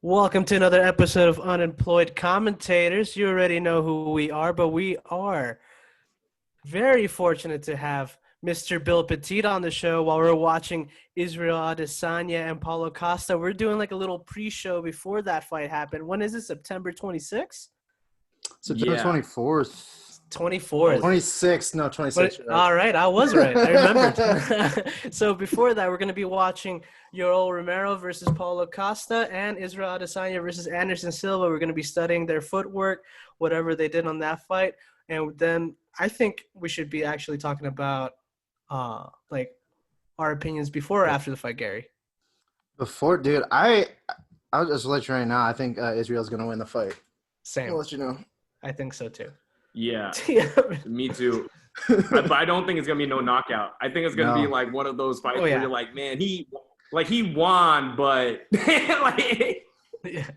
Welcome to another episode of Unemployed Commentators. You already know who we are, but we are very fortunate to have Mr. Bill Beteet on the show while we're watching Israel Adesanya and Paulo Costa. We're doing like a little pre-show before that fight happened. When is it? September 26th? September 24th. 24th. 26th. No, 26th. Right. All right. I was right. I remembered. So before that, we're going to be watching Yoel Romero versus Paulo Costa and Israel Adesanya versus Anderson Silva. We're going to be studying their footwork, whatever they did on that fight. And then I think we should be actually talking about like our opinions before or after the fight, Gary. Before, dude, I'll just let you right now. I think Israel's going to win the fight. Same. I'll let you know. I think so too. Yeah, me too. But I don't think it's gonna be no knockout. I think it's gonna be like one of those fights where you're like, man, he won, but like, Yeah.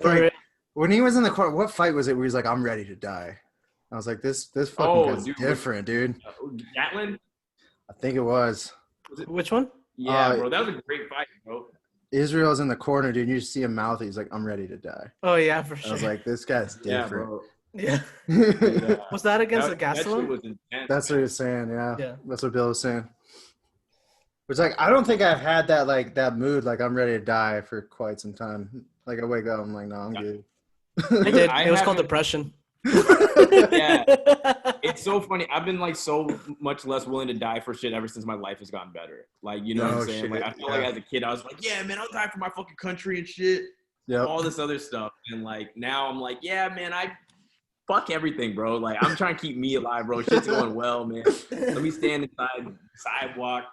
Like, when he was in the court, what fight was it where he's like, I'm ready to die? I was like, this fucking guy's different, dude. Gatlin? I think it was. Which one? Yeah, bro, that was a great fight, bro. Israel's in the corner, dude. You just see him mouth. He's like, I'm ready to die. Oh, yeah, for sure. I was like, this guy's different. Yeah, bro. Yeah. Yeah. Was that against the That shit Gastelum? was intense. That's what he was saying, yeah. Yeah. That's what Bill was saying. It's like, I don't think I've had that mood, like I'm ready to die for quite some time. Like I wake up, I'm like, no, I'm good. I did. I It was called haven't- depression. Yeah. It's so funny. I've been like so much less willing to die for shit ever since my life has gotten better. Like, you know what I'm saying? shit, Like, I feel like as a kid, I was like, yeah, man, I'll die for my fucking country and shit. Yep. All this other stuff. And like now I'm like, yeah, man, fuck everything, bro. Like, I'm trying to keep me alive, bro. Shit's going well, man. Let me stand inside the sidewalk.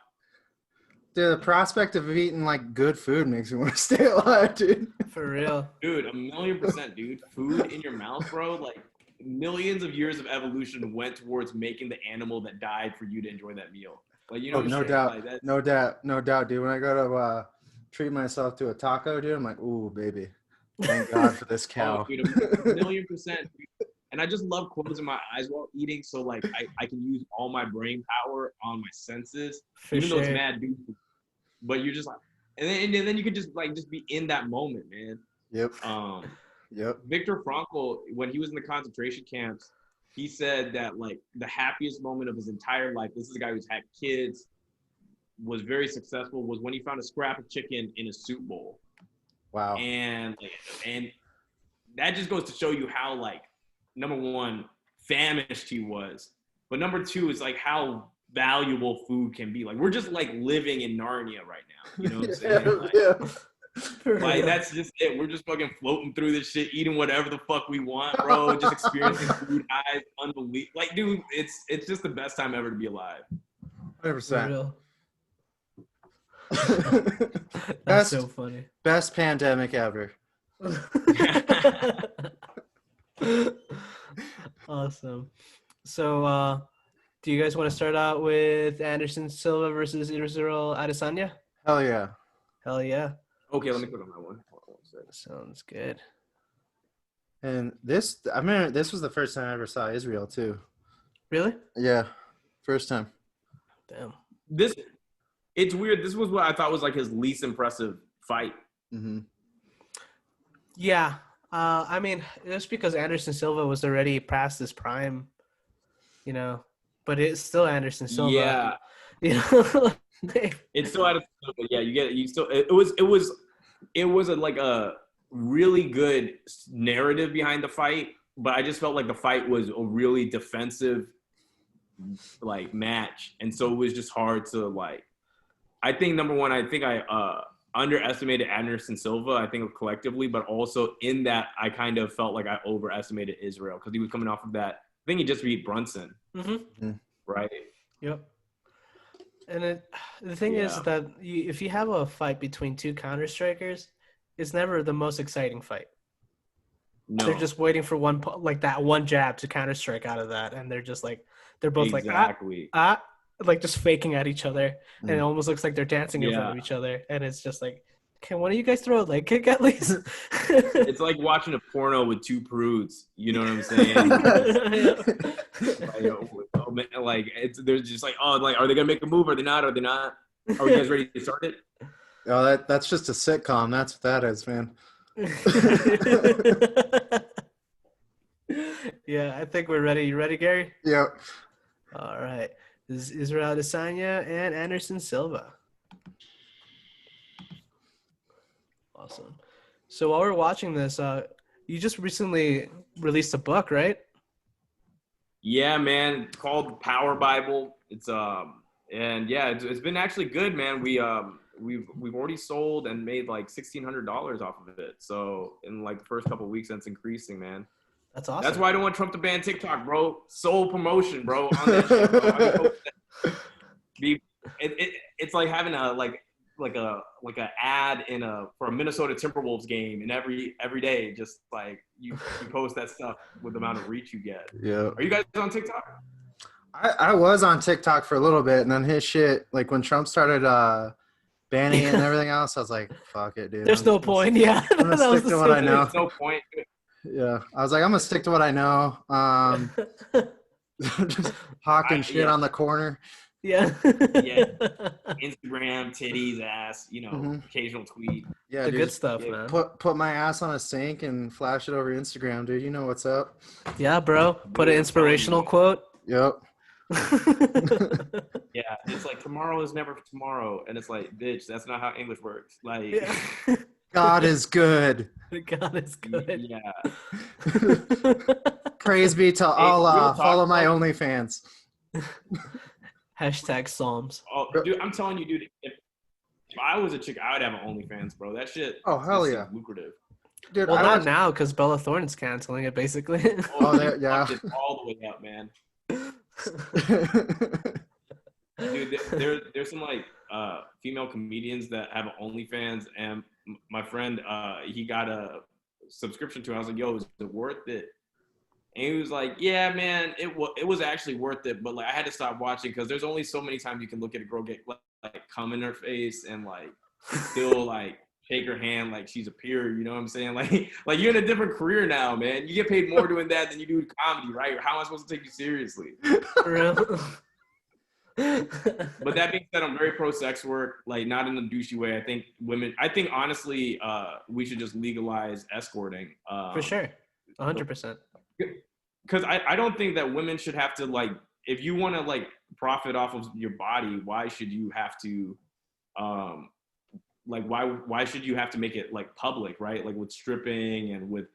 Dude, the prospect of eating like good food makes me want to stay alive, dude. For real. Dude, 1,000,000%, dude. Food in your mouth, bro. Like, millions of years of evolution went towards making the animal that died for you to enjoy that meal. Like, you know, No shit, doubt. like, No doubt, dude. When I go to treat myself to a taco, dude, I'm like, ooh, baby. Thank God for this cow. Oh, dude, 1,000,000%. Dude. And I just love closing my eyes while eating, so like I can use all my brain power on my senses, even though it's mad, dude. But you're just like, and then you can just be in that moment, man. Yep. Yep. Viktor Frankl, when he was in the concentration camps, he said that like the happiest moment of his entire life, this is a guy who's had kids, was very successful, was when he found a scrap of chicken in a soup bowl. Wow. And that just goes to show you how, like, number one, famished he was, but number two is like how valuable food can be. Like, we're just like living in Narnia right now. You know what I'm saying? Like, like, that's just it. We're just fucking floating through this shit, eating whatever the fuck we want, bro. Just experiencing food highs, unbelievable. Like, dude, it's just the best time ever to be alive. 100%. That's so funny. Best pandemic ever. Awesome. So, do you guys want to start out with Anderson Silva versus Israel Adesanya? Hell yeah. Hell yeah. Okay, let me click on that one. Hold on one second. Sounds good. And this was the first time I ever saw Israel too. Really? Yeah. First time. Damn. It's weird. This was what I thought was like his least impressive fight. Mm-hmm. Yeah. I mean, it's because Anderson Silva was already past his prime, you know, but it's still Anderson Silva. Yeah. You know? It's still out of yeah, you get it. You still it was like a really good narrative behind the fight, but I just felt like the fight was a really defensive like match, and so it was just hard to like. I think number one, I think I underestimated Anderson Silva. I think collectively, but also in that I kind of felt like I overestimated Israel because he was coming off of that. I think he just beat Brunson, right? Yep. And the thing is that if you have a fight between two counter strikers, it's never the most exciting fight. No. They're just waiting for that one jab to counter strike out of that, and they're just like they're both like like just faking at each other, and it almost looks like they're dancing in front of each other, and it's just like, can one of you guys throw a leg kick at least? It's like watching a porno with two prudes. You know what I'm saying? They're just like, oh, like, are they gonna make a move? Are they not? Are they not? Are you guys ready to start it? Oh, that's just a sitcom. That's what that is, man. Yeah, I think we're ready. You ready, Gary? Yep. All right. This is Israel Adesanya and Anderson Silva. Awesome. So while we're watching this, you just recently released a book, right? Yeah, man. It's called Power Bible. It's it's been actually good, man. We've already sold and made like $1,600 off of it. So in like the first couple of weeks, that's increasing, man. That's awesome. That's why I don't want Trump to ban TikTok, bro. Sole promotion, bro. On that shit, bro. It's like having a ad for a Minnesota Timberwolves game, and every day, just like you post that stuff with the amount of reach you get. Yeah. Are you guys on TikTok? I was on TikTok for a little bit, and then his shit, like when Trump started banning it and everything else, I was like, fuck it, dude. There's no point. Yeah. I'm gonna stick to what I know. There's no point. Yeah, I was like, I'm gonna stick to what I know. Just hawking shit on the corner. Yeah. Instagram, titties, ass, occasional tweet. Yeah, the good stuff, man. Put my ass on a sink and flash it over Instagram, dude. You know what's up. Yeah, bro. Put an inspirational quote. Yep. Yeah, it's like tomorrow is never tomorrow, and it's like, bitch, that's not how English works. Like, God is good. God is good. Yeah. Praise be to Allah. Follow my OnlyFans. Hashtag Psalms. Oh, dude, I'm telling you, dude. If I was a chick, I would have an OnlyFans, bro. That shit. Oh, hell yeah. Lucrative. Dude, well, not now because Bella Thorne's canceling it, basically. Yeah. All the way up, man. Dude, there's some like female comedians that have OnlyFans, and my friend he got a subscription to it. I was like, yo, is it worth it? And he was like, yeah, man, it was actually worth it, but like I had to stop watching because there's only so many times you can look at a girl get like cum in her face and like still like shake her hand like she's a peer, you know what I'm saying? Like you're in a different career now, man. You get paid more doing that than you do comedy, right? How am I supposed to take you seriously? But that being said, I'm very pro sex work, like not in a douchey way. I think honestly, we should just legalize escorting. For sure. 100%. Because I don't think that women should have to like, if you want to like profit off of your body, why should you have to, why should you have to make it like public, right? Like with stripping and with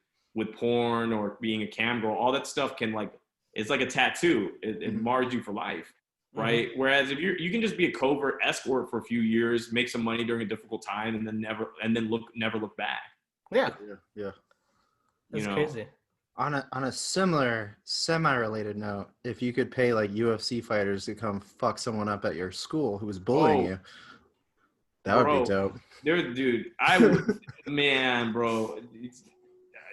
porn or being a cam girl, all that stuff can like, it's like a tattoo. It mars you for life, right? Mm-hmm. Whereas if you can just be a covert escort for a few years, make some money during a difficult time, and then never look back. Yeah. That's crazy. On a similar semi-related note, if you could pay like UFC fighters to come fuck someone up at your school who was bullying you, that would be dope. Dude, I would, man, bro.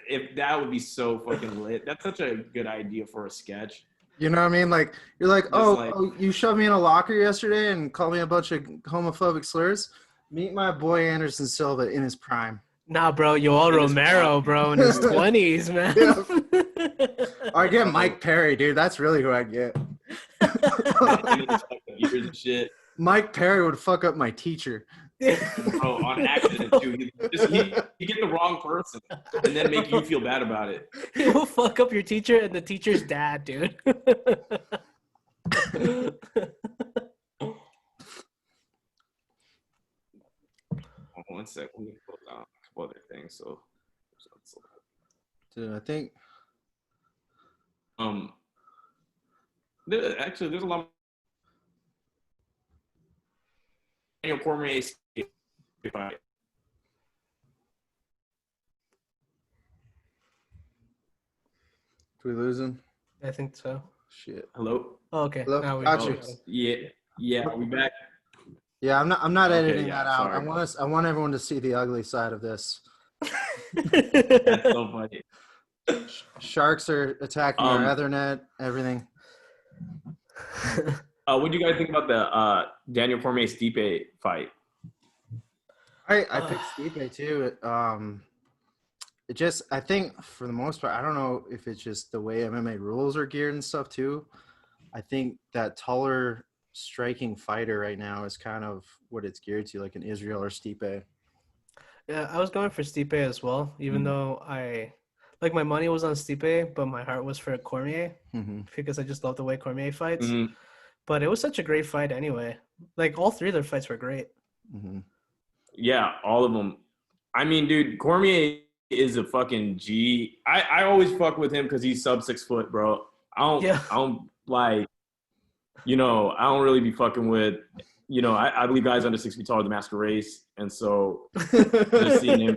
If that would be so fucking lit. That's such a good idea for a sketch. You know what I mean? Like you're like, oh, you shoved me in a locker yesterday and called me a bunch of homophobic slurs. Meet my boy Anderson Silva in his prime. Nah, bro, Yoel Romero, bro, in his 20s, man. Yeah. I get Mike Perry, dude. That's really who I'd get. Years of shit. Mike Perry would fuck up my teacher. Bro, on accident, too. He get the wrong person and then make you feel bad about it. He'll fuck up your teacher and the teacher's dad, dude. One sec. Let me pull down a couple other things. So dude, I think Actually, there's a lot. Daniel Cormier fight. We losing? I think so. Shit. Hello. Oh, okay. Hello? Now we Got got you. him. Yeah. Are we back? Yeah, I'm not Okay, editing yeah, that out. sorry. I want everyone to see the ugly side of this. That's so funny. Sharks are attacking our Ethernet, everything. What do you guys think about the Daniel Cormier Stipe fight? I picked Stipe too. It just, I think for the most part, I don't know if it's just the way MMA rules are geared and stuff too. I think that taller striking fighter right now is kind of what it's geared to, like an Israel or Stipe. Yeah, I was going for Stipe as well, even though my money was on Stipe, but my heart was for Cormier because I just love the way Cormier fights. Mm-hmm. But it was such a great fight anyway. Like, all three of their fights were great. Mm-hmm. Yeah, all of them. I mean, dude, Cormier is a fucking G. I always fuck with him because he's sub 6 foot, bro. I don't like, I don't really be fucking with, I believe guys under 6 feet tall are the master race. And so just seeing him.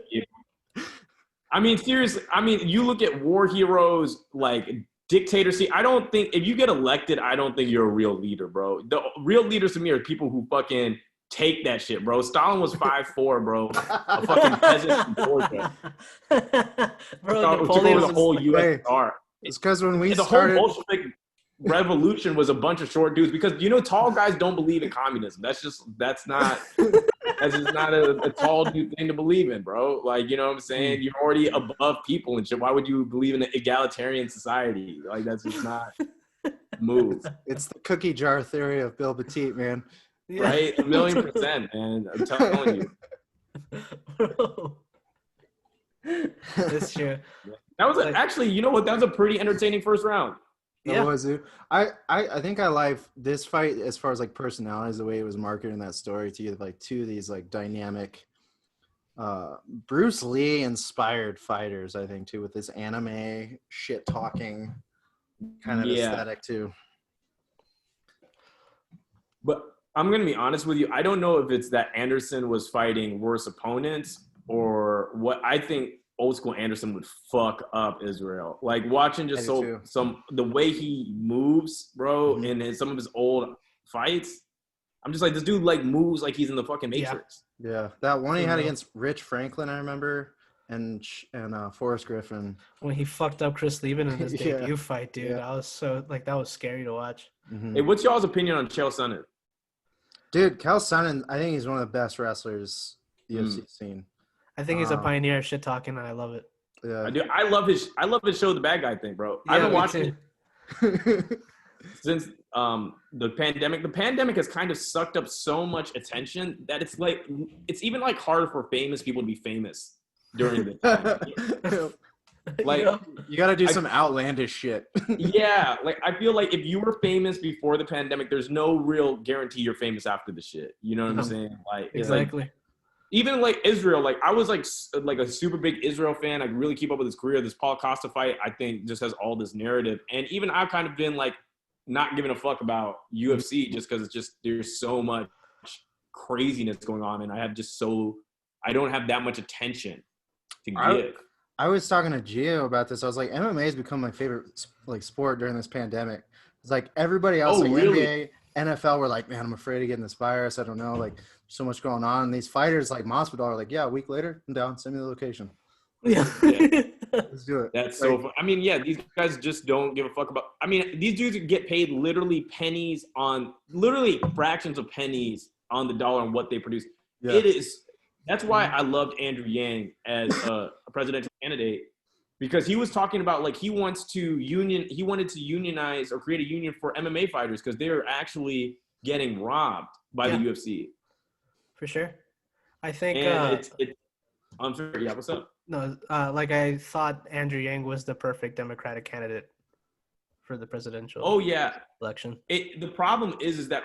I mean, seriously, you look at war heroes like dictators. See, I don't think if you get elected, I don't think you're a real leader, bro. The real leaders to me are people who fucking take that shit, bro. Stalin was 5'4", bro. A fucking peasant from Georgia. Bro, Took over the whole USSR. It's because when we the started, whole Bolshevik revolution was a bunch of short dudes because tall guys don't believe in communism. That's not a tall dude thing to believe in, bro. Like, you know what I'm saying? You're already above people and shit. Why would you believe in an egalitarian society? Like, that's just not a move. It's the cookie jar theory of Bill Beteet, man. Yeah. Right? 1,000,000%, man. I'm telling you. That's true. That was actually, you know what? That was a pretty entertaining first round. Yeah. Was it? I think I like this fight as far as like personalities, the way it was marketed in that story to you, like two of these like dynamic Bruce Lee inspired fighters, I think too, with this anime shit talking kind of aesthetic too. But I'm going to be honest with you. I don't know if it's that Anderson was fighting worse opponents or what. I think old school Anderson would fuck up Israel. Like watching just the way he moves, bro, in some of his old fights. I'm just like, this dude like moves like he's in the fucking Matrix. Yeah. That one he had against Rich Franklin, I remember, and Forrest Griffin. When he fucked up Chris Lieben in his debut fight, dude. Yeah. That was scary to watch. Hey, what's y'all's opinion on Chael Sonnen? Dude, Chael Sonnen, I think he's one of the best wrestlers the UFC seen. I think he's a pioneer of shit talking, and I love it. Yeah, I love his show, the bad guy thing, bro. Yeah, I've been watching it since the pandemic. The pandemic has kind of sucked up so much attention that it's even like hard for famous people to be famous during the time. Like you got to do some outlandish shit. Yeah, like I feel like if you were famous before the pandemic, there's no real guarantee you're famous after the shit. You know what I'm saying? Like exactly. Even like Israel, like I was like a super big Israel fan. I really keep up with his career. This Paulo Costa fight, I think, just has all this narrative. And even I've kind of been like not giving a fuck about UFC just because it's just there's so much craziness going on, and I don't have that much attention to give. I was talking to Gio about this. I was like, MMA has become my favorite like sport during this pandemic. It's like everybody else, like really? NBA, NFL, were like, man, I'm afraid of getting this virus. I don't know, like so much going on. And these fighters like Masvidal are like, yeah, a week later, I'm down. Send me the location. Yeah. Let's do it. That's so fun. I mean, yeah, these guys just don't give a fuck about. I mean, these dudes get paid literally fractions of pennies on the dollar on what they produce. Yeah. It is. That's why I loved Andrew Yang as a presidential candidate, because he was talking about like he wanted to unionize or create a union for MMA fighters because they're actually getting robbed by the UFC. For sure. I think it's unfair. Yeah, what's up? No, I thought Andrew Yang was the perfect Democratic candidate for the presidential election. The problem is that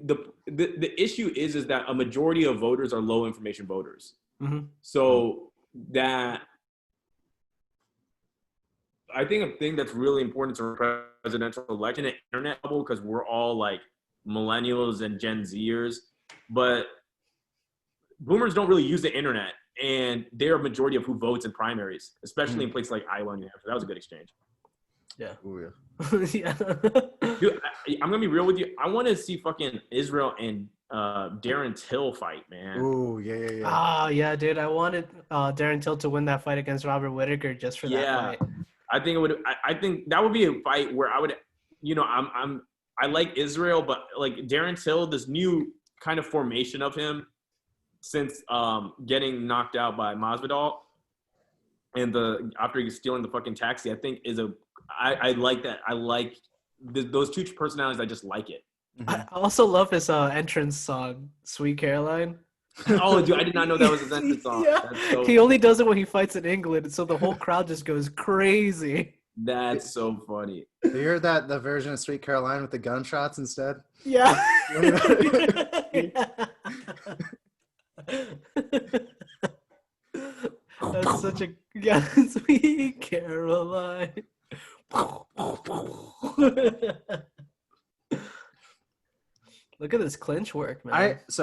the issue is that a majority of voters are low information voters. So that I think a thing that's really important to presidential election, an internet bubble, because we're all like millennials and Gen Zers, but boomers don't really use the internet, and they're a majority of who votes in primaries, especially in places like Iowa and New Hampshire. That was a good exchange. Yeah. Ooh, yeah. Yeah. Dude, I'm gonna be real with you. I want to see fucking Israel and Darren Till fight, man. Ooh, yeah. Oh, yeah, dude. I wanted Darren Till to win that fight against Robert Whittaker just for that fight. I think it would. I think that would be a fight where I would, I like Israel, but like Darren Till, this new kind of formation of him since getting knocked out by Masvidal, and after he's stealing the fucking taxi, I think I like that. I like those two personalities. I just like it. I also love his entrance song, "Sweet Caroline." Oh, dude, I did not know that was his entrance song. Yeah. He only does it when he fights in England, so the whole crowd just goes crazy. That's so funny. Have you heard the version of Sweet Caroline with the gunshots instead? Yeah. That's such a Sweet Caroline. Look at this clinch work, man. This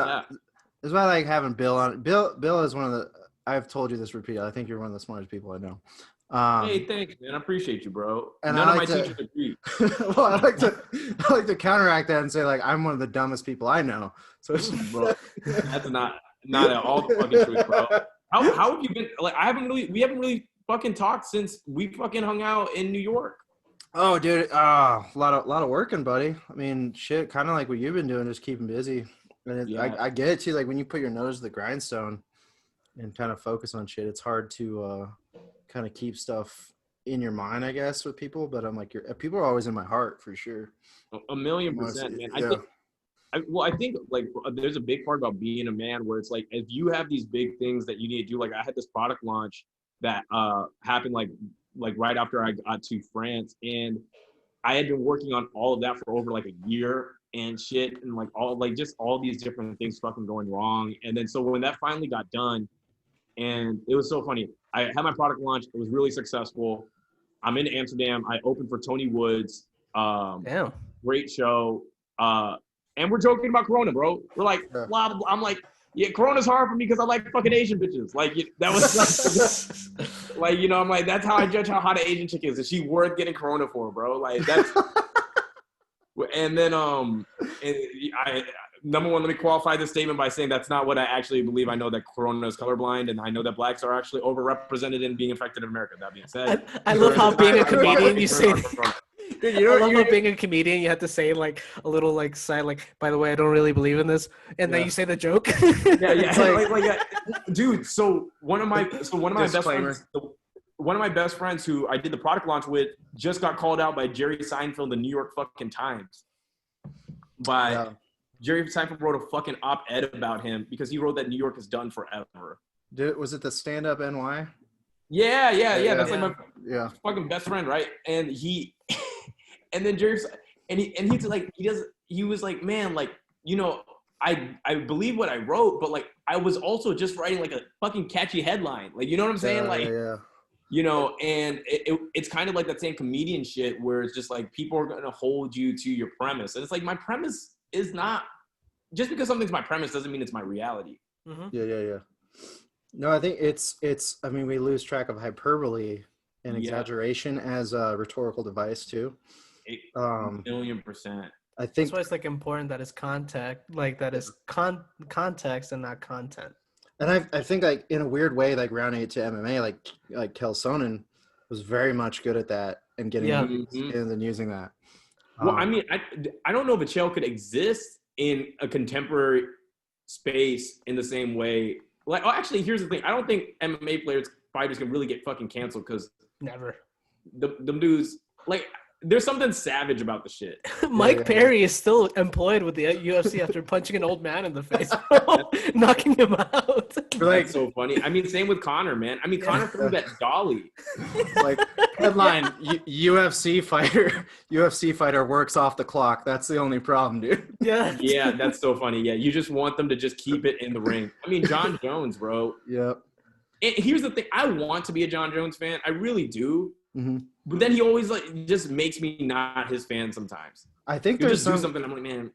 is why I like having Bill on. Bill is one of the. I've told you this repeatedly. I think you're one of the smartest people I know. Hey, thanks, man. I appreciate you, bro. And None of my teachers agree. Well, I like to counteract that and say like I'm one of the dumbest people I know. So, bro, that's not at all the fucking truth, bro. How have you been? Like, we haven't really fucking talked since we fucking hung out in New York. Oh, dude, a lot of working, buddy. I mean, shit, kind of like what you've been doing, just keeping busy. And I get it too. Like when you put your nose to the grindstone and kind of focus on shit, it's hard to kind of keep stuff in your mind, I guess, with people. But I'm like, people are always in my heart for sure. 1,000,000%, man. Yeah. I think like there's a big part about being a man where it's like if you have these big things that you need to do. Like I had this product launch that happened like right after I got to France, and I had been working on all of that for over like a year and shit, and like just all these different things fucking going wrong. And then so when that finally got done, and it was so funny. I had my product launch. It was really successful. I'm in Amsterdam. I opened for Tony Woods. Damn. Great show. And we're joking about Corona, bro. We're like, blah, blah, blah. I'm like, yeah, Corona's hard for me because I like fucking Asian bitches. Like, that was like, I'm like, that's how I judge how hot an Asian chick is. Is she worth getting Corona for, bro? Like, that's. And then, number one, let me qualify this statement by saying that's not what I actually believe. I know that Corona is colorblind, and I know that blacks are actually overrepresented in being infected in America. That being said, I love how being a comedian, you say. Dude, I love how being a comedian, you have to say like a little like side, like, by the way, I don't really believe in this, and then you say the joke. Dude. So one of my best friends, one of my best friends who I did the product launch with, just got called out by Jerry Seinfeld, the New York fucking Times. Jerry Seinfeld wrote a fucking op-ed about him because he wrote that New York is done forever. Was it the Stand Up NY? Yeah. That's like my fucking best friend, right? And and then Jerry, he was like, man, like, I believe what I wrote, but like I was also just writing like a fucking catchy headline, like, you know what I'm saying, and it's kind of like that same comedian shit where it's just like people are gonna hold you to your premise, and it's like my premise is not just because something's my premise doesn't mean it's my reality. Mm-hmm. Yeah. No, I think it's. I mean, we lose track of hyperbole and exaggeration as a rhetorical device too. 1,000,000%. I think that's why it's like important that it's context and not content. And I think like in a weird way, like rounding it to MMA, like Kel Sonnen was very much good at that and getting and using that. Well, I mean, I don't know if a Chael could exist in a contemporary space in the same way. Like, actually, here's the thing. I don't think MMA fighters can really get fucking canceled because never. Them dudes, like, there's something savage about the shit. Mike Perry is still employed with the UFC after punching an old man in the face, knocking him out. That's so funny. I mean, same with Conor, man. I mean, Conor threw that dolly. Like, headline, UFC fighter works off the clock. That's the only problem, dude. Yeah, that's so funny. Yeah, you just want them to just keep it in the ring. I mean, John Jones, bro. Yep. And here's the thing. I want to be a John Jones fan. I really do. Mm-hmm. But then he always like just makes me not his fan sometimes. I think He'll there's just do something. I'm like, man.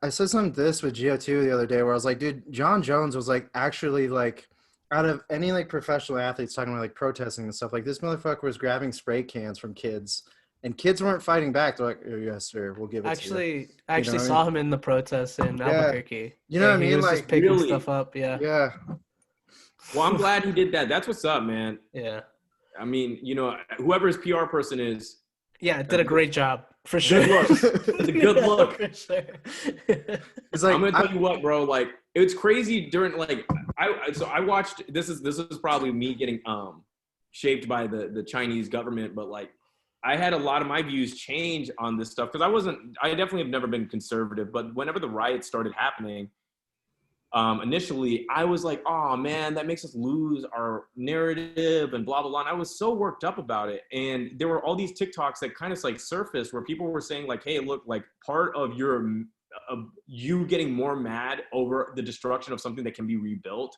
I said something to this with Gio too the other day where I was like, dude, John Jones was like actually like out of any like professional athletes talking about like protesting and stuff, like this motherfucker was grabbing spray cans from kids and kids weren't fighting back. They're like, oh, yes, sir, we'll give it to you. I actually saw him in the protests in Albuquerque. You know what I mean? He was Like, just picking really? stuff up. Yeah. Yeah. Well, I'm glad he did that. That's what's up, man. Yeah. I mean, whoever his PR person is. Yeah, did a great job for sure. Good look. It's a good look. For sure. It's like, I'm gonna tell you what, bro. Like, it's crazy during like I watched. This is probably me getting shaped by the Chinese government, but like I had a lot of my views change on this stuff because I definitely have never been conservative, but whenever the riots started happening, initially I was like, oh man, that makes us lose our narrative and blah blah blah. And I was so worked up about it, and there were all these TikToks that kind of like surfaced where people were saying like, hey, look, like part of you getting more mad over the destruction of something that can be rebuilt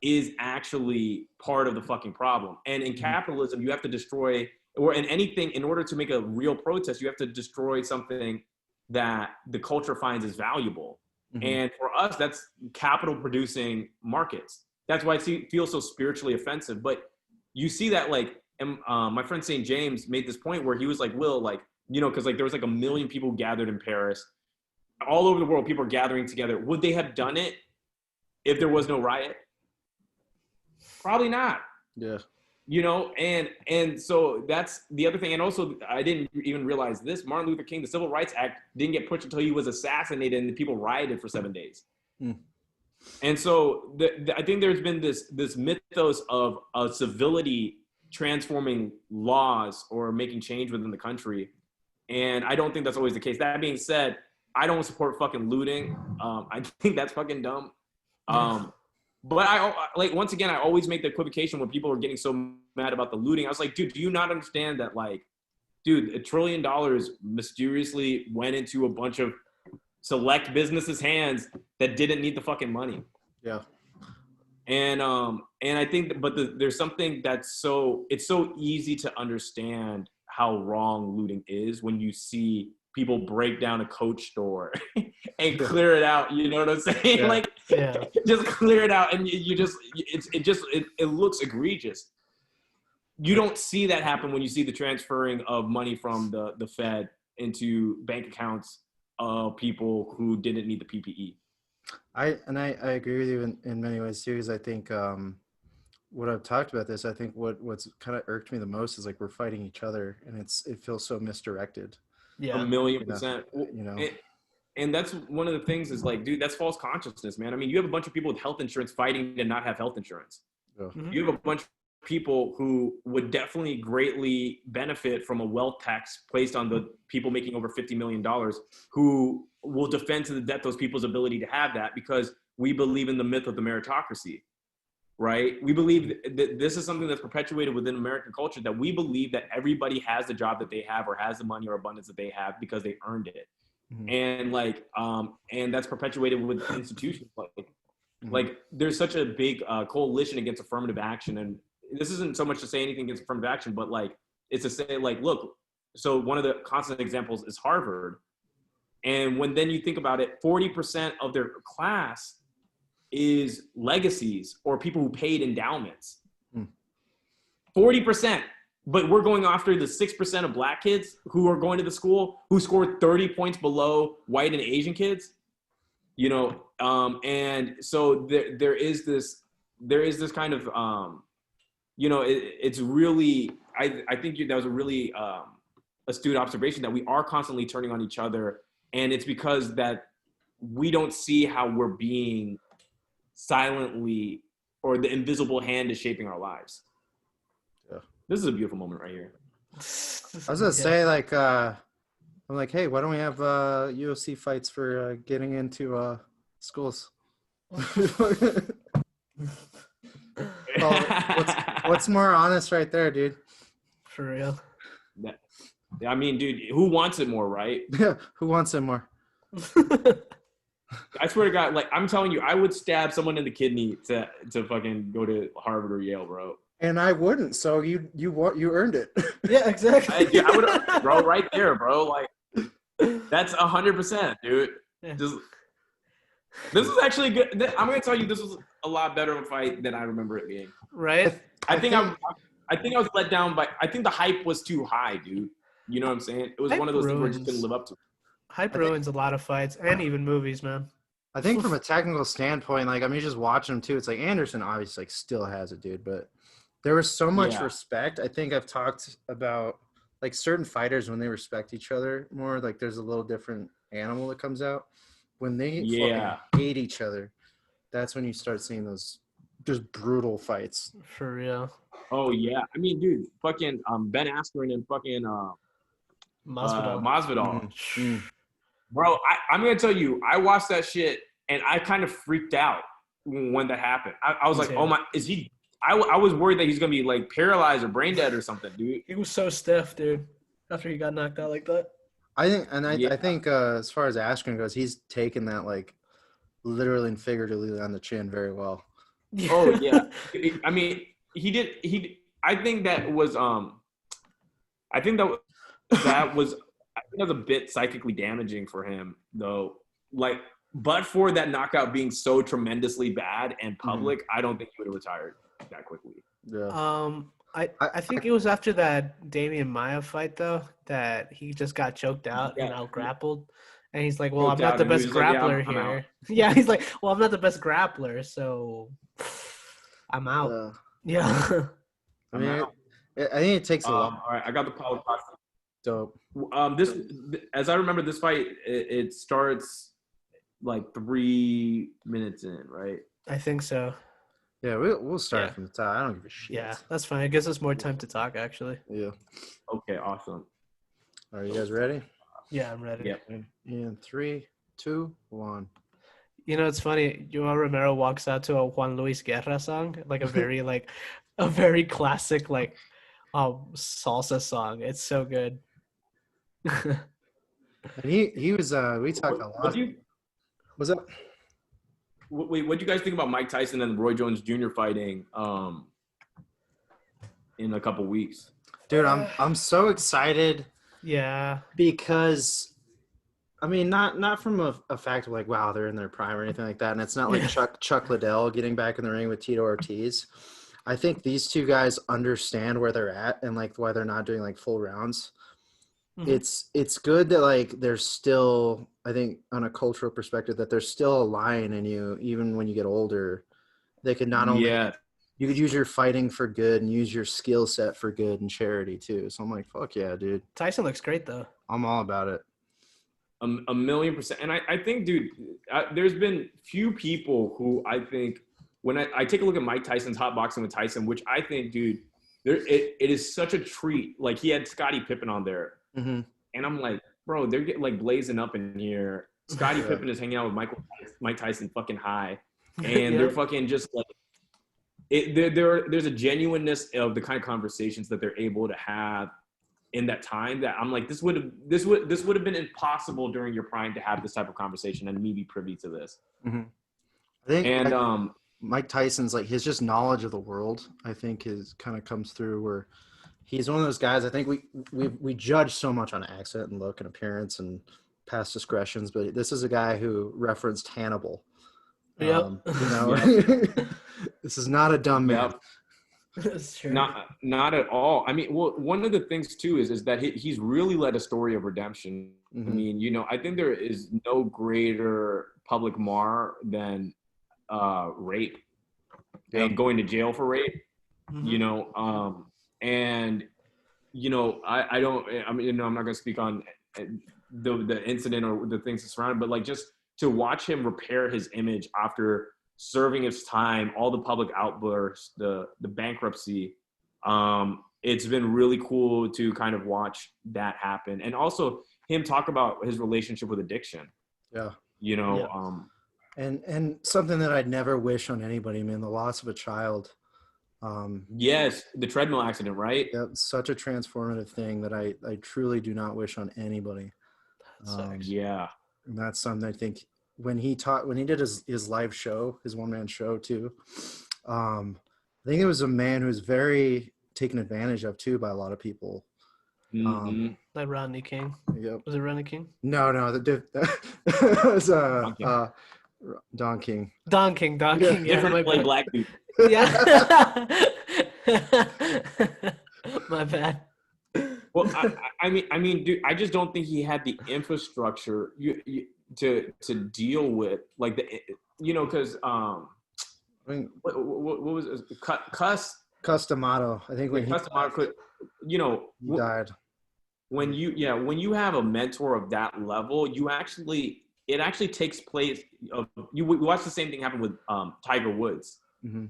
is actually part of the fucking problem. And in capitalism, you have to destroy, or in anything, in order to make a real protest, you have to destroy something that the culture finds as valuable. Mm-hmm. And for us, that's capital producing markets. That's why it feels so spiritually offensive. But you see that, like, my friend St. James made this point where he was like, Will, like, because like there was like 1 million people gathered in Paris. All over the world, people are gathering together. Would they have done it if there was no riot? Probably not. Yeah. And so that's the other thing. And also, I didn't even realize this. Martin Luther King, the Civil Rights Act didn't get pushed until he was assassinated and the people rioted for 7 days. Mm. And so I think there's been this mythos of civility transforming laws or making change within the country. And I don't think that's always the case. That being said, I don't support fucking looting. I think that's fucking dumb. But once again, I always make the equivocation when people are getting so mad about the looting. I was like, dude, do you not understand that, like, dude, $1 trillion mysteriously went into a bunch of select businesses' hands that didn't need the fucking money. Yeah. And I think, there's something it's so easy to understand how wrong looting is when you see people break down a Coach store and clear it out. You know what I'm saying? Yeah. Just clear it out, and it looks egregious. You don't see that happen when you see the transferring of money from the Fed into bank accounts of people who didn't need the PPE. I agree with you in many ways too, because I think what I've talked about this, I think what's kind of irked me the most is like we're fighting each other, and it feels so misdirected. Yeah, 1,000,000%. And that's one of the things is like, dude, that's false consciousness, man. I mean, you have a bunch of people with health insurance fighting to not have health insurance. Mm-hmm. You have a bunch of people who would definitely greatly benefit from a wealth tax placed on the people making over $50 million, who will defend to the death those people's ability to have that, because we believe in the myth of the meritocracy, right? We believe that this is something that's perpetuated within American culture, that we believe that everybody has the job that they have or has the money or abundance that they have because they earned it. Mm-hmm. And that's perpetuated with institutions. Like there's such a big coalition against affirmative action. And this isn't so much to say anything against affirmative action, but like, it's to say like, look, so one of the constant examples is Harvard. And when then you think about it, 40% of their class is legacies or people who paid endowments. 40%. But we're going after the 6% of black kids who are going to the school who scored 30 points below white and Asian kids, and so there is this kind of, it's really, I think that was a really astute observation, that we are constantly turning on each other. And it's because that we don't see how we're being silently, or the invisible hand is shaping our lives. Yeah. This is a beautiful moment right here. I was gonna say, like, I'm like, hey, why don't we have UFC fights for getting into schools? Well, what's more honest right there, dude? For real. I mean, dude, who wants it more, right? Yeah, who wants it more? I swear to God, like, I'm telling you, I would stab someone in the kidney to fucking go to Harvard or Yale, bro. And I wouldn't. So you earned it. Yeah, exactly. I would, bro, right there, bro. Like that's 100%, dude. Yeah. Just, this was actually good. I'm gonna tell you, this was a lot better of a fight than I remember it being. Right? I think I was let down by. I think the hype was too high, dude. You know what I'm saying? It was one of those things where it just couldn't live up to. Hype ruins a lot of fights and even movies, man. I think from a technical standpoint, like, I mean, just watching him too, it's like Anderson obviously like still has it, dude. But there was so much respect. I think I've talked about like certain fighters when they respect each other more. Like there's a little different animal that comes out when they fucking hate each other. That's when you start seeing those just brutal fights. For real. Oh yeah, I mean, dude, fucking Ben Askren and fucking Masvidal. Bro, I'm gonna tell you, I watched that shit and I kind of freaked out when that happened. I was like, oh my, is he? I was worried that he's gonna be like paralyzed or brain dead or something, dude. He was so stiff, dude. After he got knocked out like that. I think as far as Askren goes, he's taken that like literally and figuratively on the chin very well. Oh yeah, I mean, he did. I think that was I think that was a bit psychically damaging for him, though. Like, but for that knockout being so tremendously bad and public, I don't think he would have retired that quickly. Yeah. I think it was after that Damian Maia fight though that he just got choked out and out grappled, and he's like, "Well, I'm not the best grappler here." Yeah, he's like, "Well, I'm not the best grappler, so I'm out." Yeah. I mean, I think it takes a lot. All right, I got the Paulo Costa. Dope. This, as I remember, this fight it starts like 3 minutes in, right? I think so. Yeah, we'll start from the top. I don't give a shit. Yeah, that's fine. It gives us more time to talk, actually. Yeah. Okay, awesome. Are you guys ready? Yeah, I'm ready. Yeah. In 3, 2, 1. You know, it's funny. Joao Romero walks out to a Juan Luis Guerra song, like a very a very classic salsa song. It's so good. And he was we talked a lot. What's up? Wait, what do you guys think about Mike Tyson and Roy Jones Jr. fighting in a couple weeks? Dude, I'm so excited. Yeah. Because I mean, not from a fact of like, wow, they're in their prime or anything like that. And it's not like Chuck Liddell getting back in the ring with Tito Ortiz. I think these two guys understand where they're at and like why they're not doing like full rounds. It's good that like there's still, I think on a cultural perspective, that there's still a lion in you even when you get older. They could not only you could use your fighting for good and use your skill set for good and charity too. So I'm like, fuck yeah, dude. Tyson looks great though. I'm all about it. 1,000,000%. And I think, dude, there's been few people who I think when I take a look at Mike Tyson's hot boxing with Tyson, which I think, dude, it is such a treat. Like he had Scottie Pippen on there. And I'm like, bro, they're getting like blazing up in here. Scottie Pippen is hanging out with Mike Tyson fucking high. And they're fucking just like, there's a genuineness of the kind of conversations that they're able to have in that time that I'm like, this would have been impossible during your prime to have this type of conversation and me be privy to this. I think Mike Tyson's like his just knowledge of the world, I think is kind of comes through where he's one of those guys. I think we judge so much on accent and look and appearance and past discretions, but this is a guy who referenced Hannibal. You know, this is not a dumb man. That's true. Not at all. I mean, well, one of the things too is that he's really led a story of redemption. I mean, you know, I think there is no greater public mar than rape and going to jail for rape. You know, and you know, I mean, you know, I'm not going to speak on the incident or the things that surround it, but like just to watch him repair his image after serving his time, all the public outbursts, the bankruptcy, it's been really cool to kind of watch that happen. And also him talk about his relationship with addiction. Yeah. You know, and something that I'd never wish on anybody, man, the loss of a child. Yes, the treadmill accident, right? Yeah, such a transformative thing that I truly do not wish on anybody. Yeah. And that's something I think when he did his live show, his one-man show too, I think it was a man who was very taken advantage of too by a lot of people. Mhm. Like Rodney King. Yep. Was it Rodney King? No, that was Don King. Don King. Yeah. Yeah, Different my play bad. black dude. Yeah. My bad. Well, I mean, dude, I just don't think he had the infrastructure to deal with like because I mean, what was it? Custamato. I think when he Customer could, he died. when you have a mentor of that level, it actually takes place of we watch the same thing happen with Tiger Woods. Mm-hmm.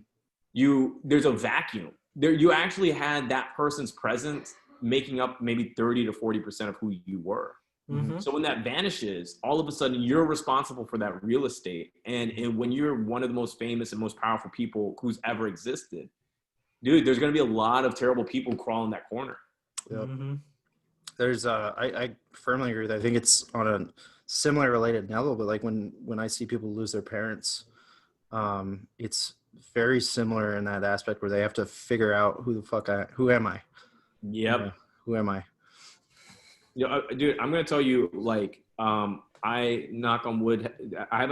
There's a vacuum there. You actually had that person's presence making up maybe 30 to 40% of who you were. Mm-hmm. So when that vanishes, all of a sudden you're responsible for that real estate. And when you're one of the most famous and most powerful people who's ever existed, dude, there's going to be a lot of terrible people crawling that corner. Yep. Mm-hmm. There's I firmly agree with that. I think it's on a similar related level, but like when I see people lose their parents, it's very similar in that aspect where they have to figure out who am I? Yep. Who am I? Dude, I'm gonna tell you, like, I knock on wood. I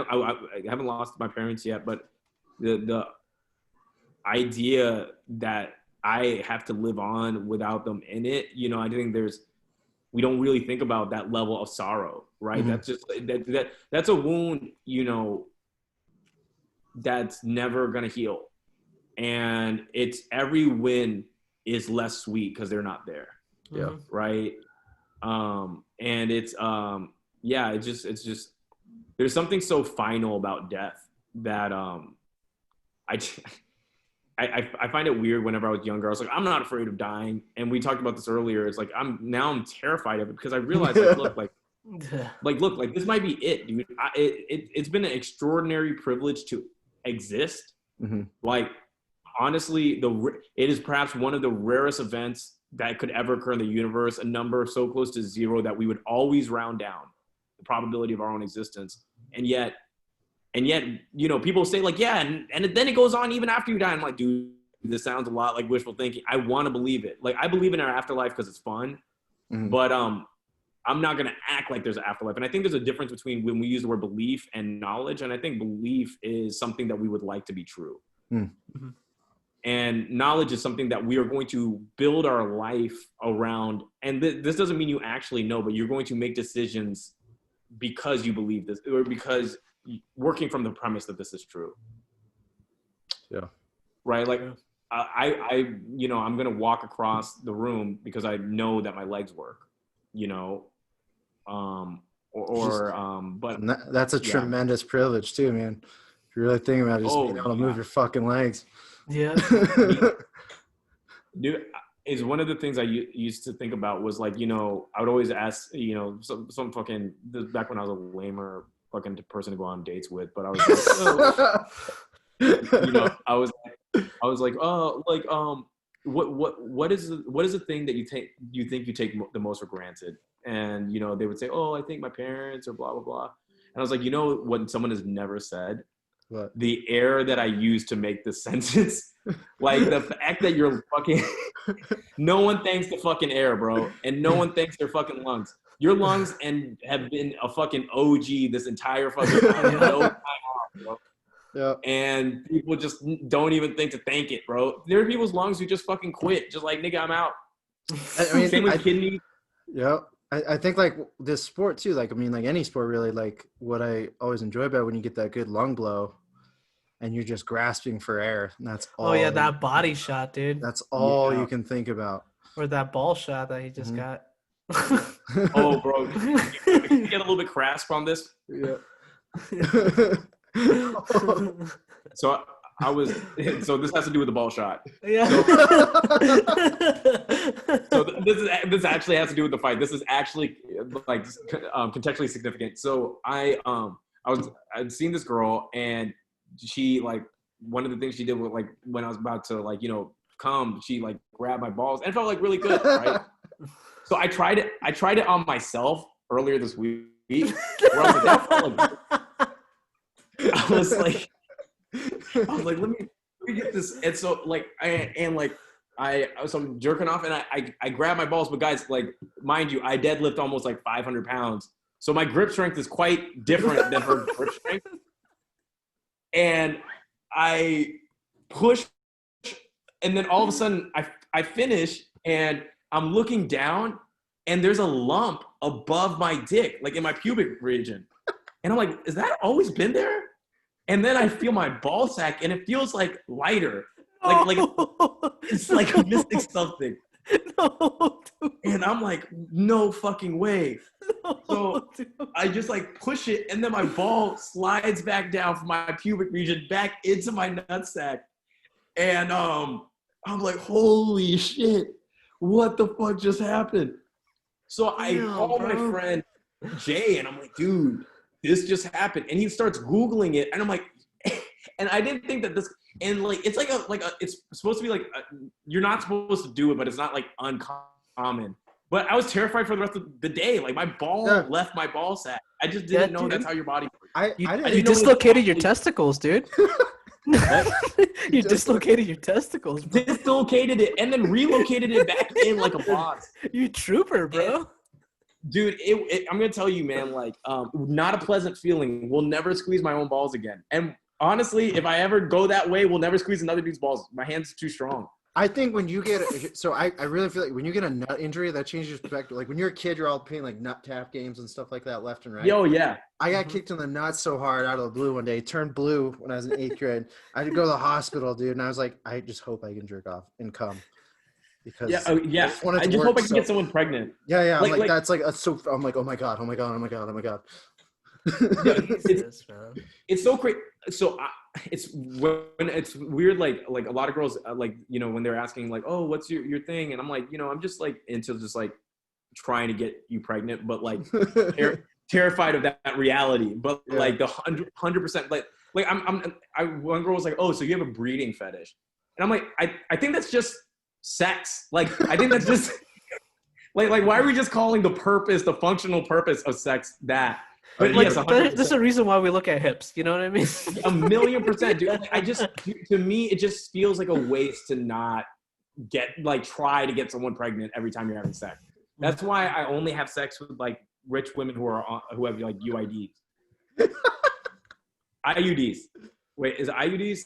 haven't lost my parents yet, but the idea that I have to live on without them in it, I think we don't really think about that level of sorrow, right? Mm-hmm. That's just that's a wound, that's never gonna heal, and it's every win is less sweet because they're not there. Yeah. Right. And it's it's just there's something so final about death that I find it weird. Whenever I was younger, I was like, I'm not afraid of dying, and we talked about this earlier. It's like I'm terrified of it because I realized look, this might be it, dude. It's been an extraordinary privilege to exist. Mm-hmm. Like, honestly, it is perhaps one of the rarest events that could ever occur in the universe, a number so close to zero that we would always round down the probability of our own existence. And yet, people say like, yeah, and then it goes on even after you die. I'm like, dude, this sounds a lot like wishful thinking. I want to believe it. Like, I believe in our afterlife because it's fun, Mm-hmm. but I'm not going to act like there's an afterlife. And I think there's a difference between when we use the word belief and knowledge. And I think belief is something that we would like to be true. Mm-hmm. And knowledge is something that we are going to build our life around. And this doesn't mean you actually know, but you're going to make decisions because you believe this, or because working from the premise that this is true. Yeah. Right. Like, I'm going to walk across the room because I know that my legs work, but that's a tremendous privilege too, man. If you really think about it, just being able to move your fucking legs. Yeah. Dude, is one of the things I used to think about was like, I would always ask, some fucking, back when I was a lamer fucking person to go on dates with, but I was like, I was like, oh, like, what is the thing that you think you take the most for granted? And, they would say, oh, I think my parents or blah, blah, blah. And I was like, what someone has never said? What? The air that I use to make this sentence. Like, the fact that you're fucking, no one thanks the fucking air, bro. And no one thanks their fucking lungs. Your lungs have been a fucking OG this entire fucking time. No time off, bro. Yeah. And people just don't even think to thank it, bro. There are people's lungs who just fucking quit. Just like, nigga, I'm out. I mean, same with kidney. Yeah. I think like this sport too, like, I mean, like any sport really, like what I always enjoy about when you get that good lung blow and you're just grasping for air. And that's all. Oh yeah, that body shot, dude. That's all you can think about. Or that ball shot that he just got. Oh, bro. Can you get a little bit grasp on this? Yeah. So this has to do with the ball shot. Yeah. So this actually has to do with the fight. This is actually like contextually significant. So I'd seen this girl, and she, like, one of the things she did was, like, when I was about to, like, come, she, like, grabbed my balls, and it felt like really good, right? So I tried it on myself earlier this week. Where I was like, that felt like, I was like, let me we get this, and so like I'm jerking off, and I grab my balls, but guys, like, mind you, I deadlift almost like 500 pounds, so my grip strength is quite different than her grip strength, and I push, and then all of a sudden I finish, and I'm looking down, and there's a lump above my dick, like in my pubic region, and I'm like, is that always been there? And then I feel my ball sack, and it feels like lighter. Like it's like missing something. No, dude. And I'm like, no fucking way. No, So dude. I just like push it, and then my ball slides back down from my pubic region back into my nutsack. And I'm like, holy shit, what the fuck just happened? So I call my friend Jay, and I'm like, dude, this just happened. And he starts Googling it, and I'm like, and I didn't think that this, and like, it's like it's supposed to be like, you're not supposed to do it, but it's not like uncommon. But I was terrified for the rest of the day. Like, my ball left my ball sack. I just didn't know that's how your body works. You dislocated your testicles, dude. You dislocated your testicles, bro. Dislocated it and then relocated it back in like a box. You trooper, bro. Dude, I'm gonna tell you, man, like, not a pleasant feeling. We'll never squeeze my own balls again. And honestly, if I ever go that way, we'll never squeeze another dude's balls. My hands are too strong. I think when you get I really feel like when you get a nut injury, that changes your perspective. Like when you're a kid, you're all playing like nut tap games and stuff like that, left and right. Yo, yeah. I got kicked in the nuts so hard out of the blue one day. It turned blue when I was in 8th grade. I had to go to the hospital, dude, and I was like, I just hope I can jerk off and come. Because I just hope I can get someone pregnant. Yeah. I'm like that's like so. I'm like, oh my god. It's so crazy. So it's weird. Like a lot of girls, like, you know, when they're asking like, oh, what's your thing? And I'm like, you know, I'm just like into just like trying to get you pregnant, but like terrified of that reality. But like the 100%, like one girl was like, oh, so you have a breeding fetish? And I'm like, I think that's just sex. Like, I think that's just like why are we just calling the functional purpose of sex that? But like, yes, there's a reason why we look at hips. You know what I mean? 1,000,000%, dude. To me, it just feels like a waste to not try to get someone pregnant every time you're having sex. That's why I only have sex with like rich women who have like UIDs. IUDs. Wait, is it IUDs?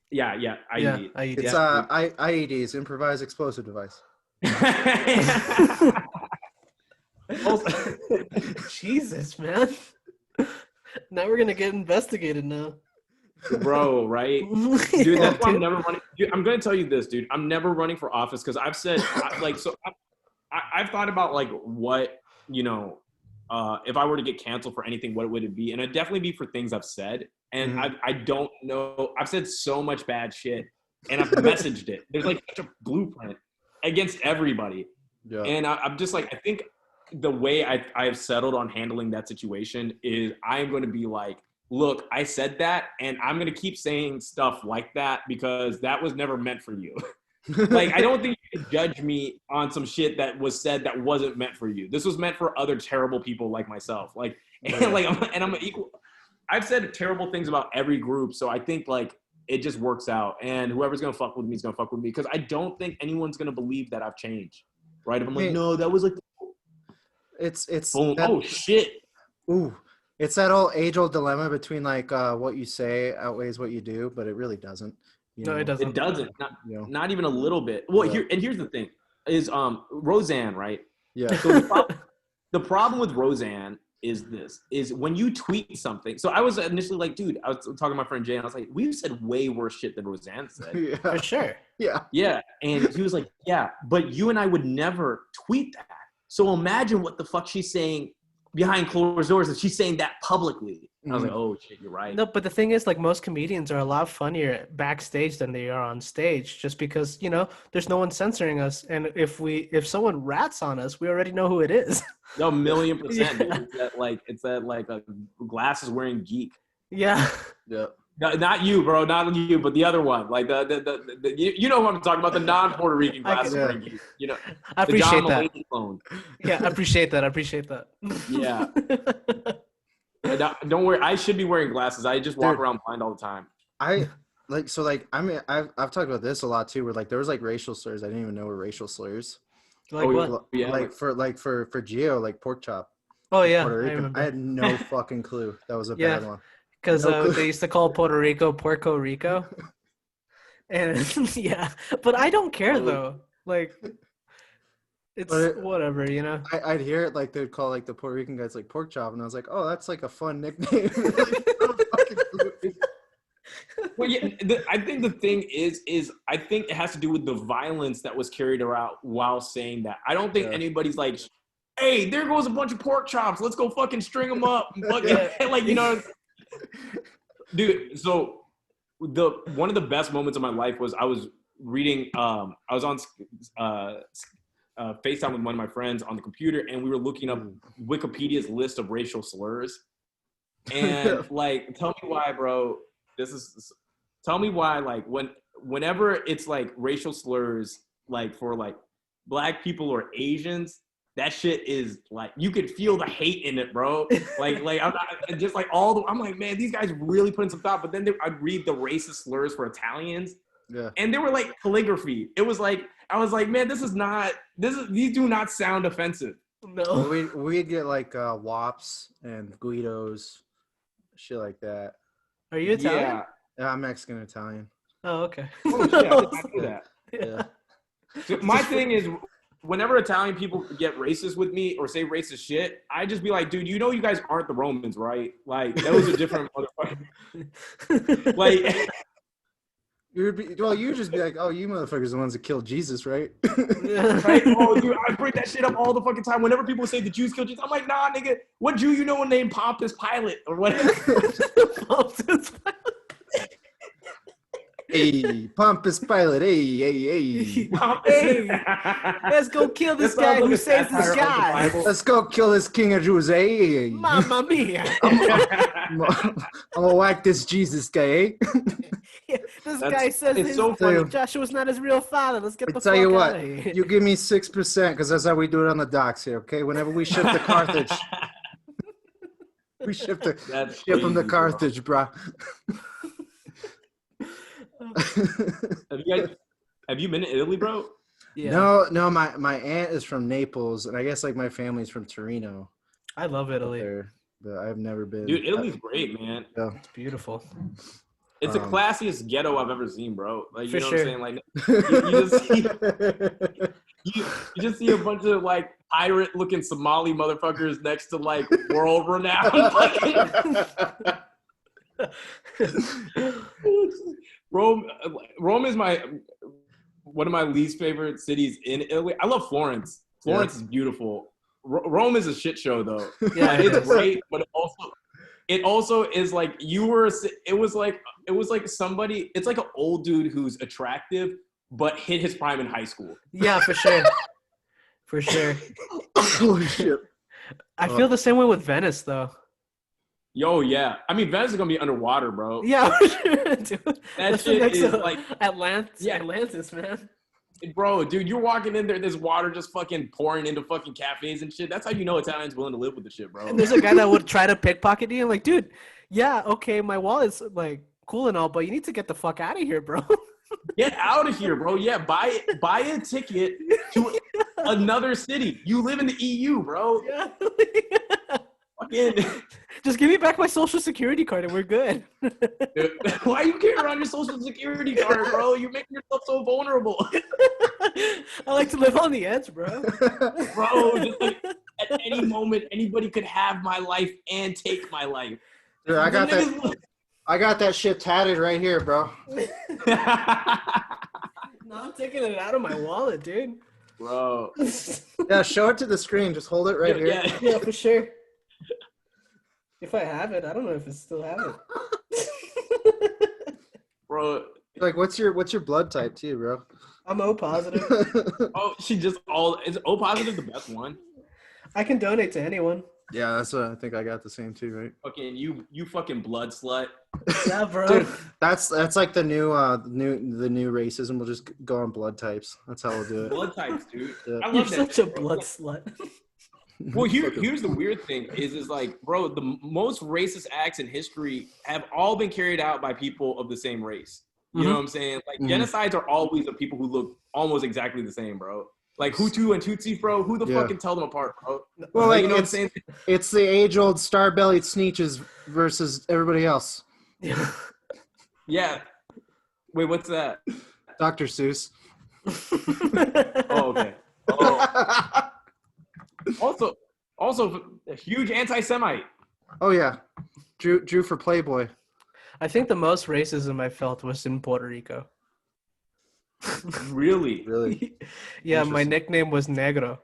Yeah, IUD. Yeah, IUD. It's IEDs, improvised explosive device. Jesus, man. Now we're gonna get investigated now, bro. Right, dude. That's why I'm never running. Dude, I'm gonna tell you this, dude. I'm never running for office because I've said I've thought about like what, you know, if I were to get canceled for anything, what would it be? And it'd definitely be for things I've said. And I don't know. I've said so much bad shit, and I've messaged it. There's like such a blueprint against everybody. Yeah. And I'm just like, I think the way I've settled on handling that situation is I'm going to be like, look, I said that, and I'm going to keep saying stuff like that because that was never meant for you. Like, I don't think you can judge me on some shit that was said that wasn't meant for you. This was meant for other terrible people like myself. Like, and I'm an equal. I've said terrible things about every group, so I think like it just works out. And whoever's gonna fuck with me is gonna fuck with me because I don't think anyone's gonna believe that I've changed. Right? If I'm like, no, that was like. It's boom. Oh shit. Ooh, it's that age-old dilemma between like what you say outweighs what you do, but it really doesn't. No, it doesn't. It doesn't. Not even a little bit. Well, here's the thing: is Roseanne, right? Yeah. So the problem with Roseanne is when you tweet something. So I was initially like, dude, I was talking to my friend Jay, and I was like, we've said way worse shit than Roseanne said. Yeah. For sure. Yeah. Yeah, and he was like, yeah, but you and I would never tweet that. So imagine what the fuck she's saying behind closed doors, and she's saying that publicly. And I was like, oh shit, you're right. No, but the thing is, like, most comedians are a lot funnier backstage than they are on stage, just because, you know, there's no one censoring us, and if someone rats on us, we already know who it is. No, 1,000,000%. Yeah. It's that a glasses wearing geek. Yeah. Yeah. No, not you, bro. Not you, but the other one. Like the you know what I'm talking about, the non-Puerto Rican glasses wearing geek. You know, I appreciate that. Clone. Yeah, I appreciate that. Yeah. Don't worry. I should be wearing glasses. I just walk around blind all the time. I mean, I've talked about this a lot too. Where like there was like racial slurs I didn't even know were racial slurs. Like what? Yeah, like for Gio, like pork chop. Oh yeah, Puerto I Rican. remember. I had no fucking clue that was a Yeah. bad one. Because No clue. they used to call Puerto Rico Puerto Rico. And yeah, but I don't care though. Like, it's whatever, you know. I'd hear it like they'd call like the Puerto Rican guys like pork chop, and I was like, oh, that's like a fun nickname. Well, yeah, I think the thing is I think it has to do with the violence that was carried around while saying that. I don't think anybody's like, hey, there goes a bunch of pork chops. Let's go fucking string them up. Like, you know, dude. So one of the best moments of my life was I was reading. I was on FaceTime with one of my friends on the computer, and we were looking up Wikipedia's list of racial slurs. And like, tell me why, bro. Tell me why, like, whenever it's like racial slurs, like for like black people or Asians, that shit is like, you could feel the hate in it, bro. Like I'm not, just like I'm like, man, these guys really put in some thought. But then I'd read the racist slurs for Italians, and they were like calligraphy. It was like, I was like, man, these do not sound offensive. No, we'd get like wops and guidos, shit like that. Are you Italian? Yeah, I'm Mexican Italian. Oh, okay. Oh shit, I did not do that. Yeah. So my thing is, whenever Italian people get racist with me or say racist shit, I just be like, dude, you know you guys aren't the Romans, right? Like, that was a different motherfucker. Like, you'd just be like, oh, you motherfuckers are the ones that killed Jesus, right? Right? Oh, dude, I bring that shit up all the fucking time. Whenever people say the Jews killed Jesus, I'm like, nah, nigga, what Jew you know named Pontius Pilate or whatever? Pontius Pilate. Hey, Pontius Pilate. Hey. Hey, let's go kill this guy who saved this guy. Let's go kill this king of Jews. Hey. Mamma mia. I'm gonna whack this Jesus guy, eh? Yeah, this guy says so funny. Joshua's not his real father. Let's get the fuck tell you out what, of here. you give me 6% because that's how we do it on the docks here, okay? Whenever we ship to Carthage, we ship them to Carthage, bro. Have you been to Italy, bro? Yeah. No, my aunt is from Naples, and I guess like my family's from Torino. I love Italy. But I've never been. Dude, Italy's great, man. Yeah. It's beautiful. It's the classiest ghetto I've ever seen, bro. Like, you know what I'm saying? Like, you just see a bunch of like pirate-looking Somali motherfuckers next to like world-renowned. Rome is one of my least favorite cities in Italy. I love Florence. Florence is beautiful. Rome is a shit show though. Yeah, it's great, but it also is like it was like somebody. It's like an old dude who's attractive but hit his prime in high school. Yeah, for sure. For sure. Holy shit. I feel the same way with Venice though. Yo, yeah. I mean, Venice is gonna be underwater, bro. Yeah, for sure, dude. That shit is like Atlantis, man. Bro, dude, you're walking in there, there's water just fucking pouring into fucking cafes and shit. That's how you know Italians willing to live with the shit, bro. And there's a guy that would try to pickpocket you. I'm like, dude, yeah, okay, my wallet's like cool and all, but you need to get the fuck out of here, bro. Get out of here, bro. Yeah, buy a ticket to another city. You live in the EU, bro. Yeah. Fucking. Just give me back my social security card and we're good. Dude, why you carrying around your social security card, bro? You're making yourself so vulnerable. I like to live on the edge, bro. Bro, just like at any moment, anybody could have my life and take my life. Dude, I got that shit tatted right here, bro. No, I'm taking it out of my wallet, dude. Bro. Yeah, show it to the screen. Just hold it right here. Yeah, for sure. If I have it, I don't know if I still have it. Bro. Like, what's your blood type too, bro? I'm O positive. Oh, is O positive the best one? I can donate to anyone. Yeah, that's what I think I got the same too, right? Fucking you fucking blood slut. Yeah, bro. Dude, that's like the new racism. We'll just go on blood types. That's how we'll do it. Blood types, dude. Yeah. I love You're that such a blood slut. Well, here's the weird thing is like, bro, the most racist acts in history have all been carried out by people of the same race. You know what I'm saying? Like genocides are always the people who look almost exactly the same, bro. Like Hutu and Tutsi, bro. Who the fuck can tell them apart, bro? Well, like you know what I'm saying? It's the age-old star-bellied Sneetches versus everybody else. Yeah. Wait, what's that? Dr. Seuss. Oh, okay. Oh. Also, a huge anti-Semite. Oh yeah, drew for Playboy. I think the most racism I felt was in Puerto Rico. Really? Really? Yeah, my nickname was Negro.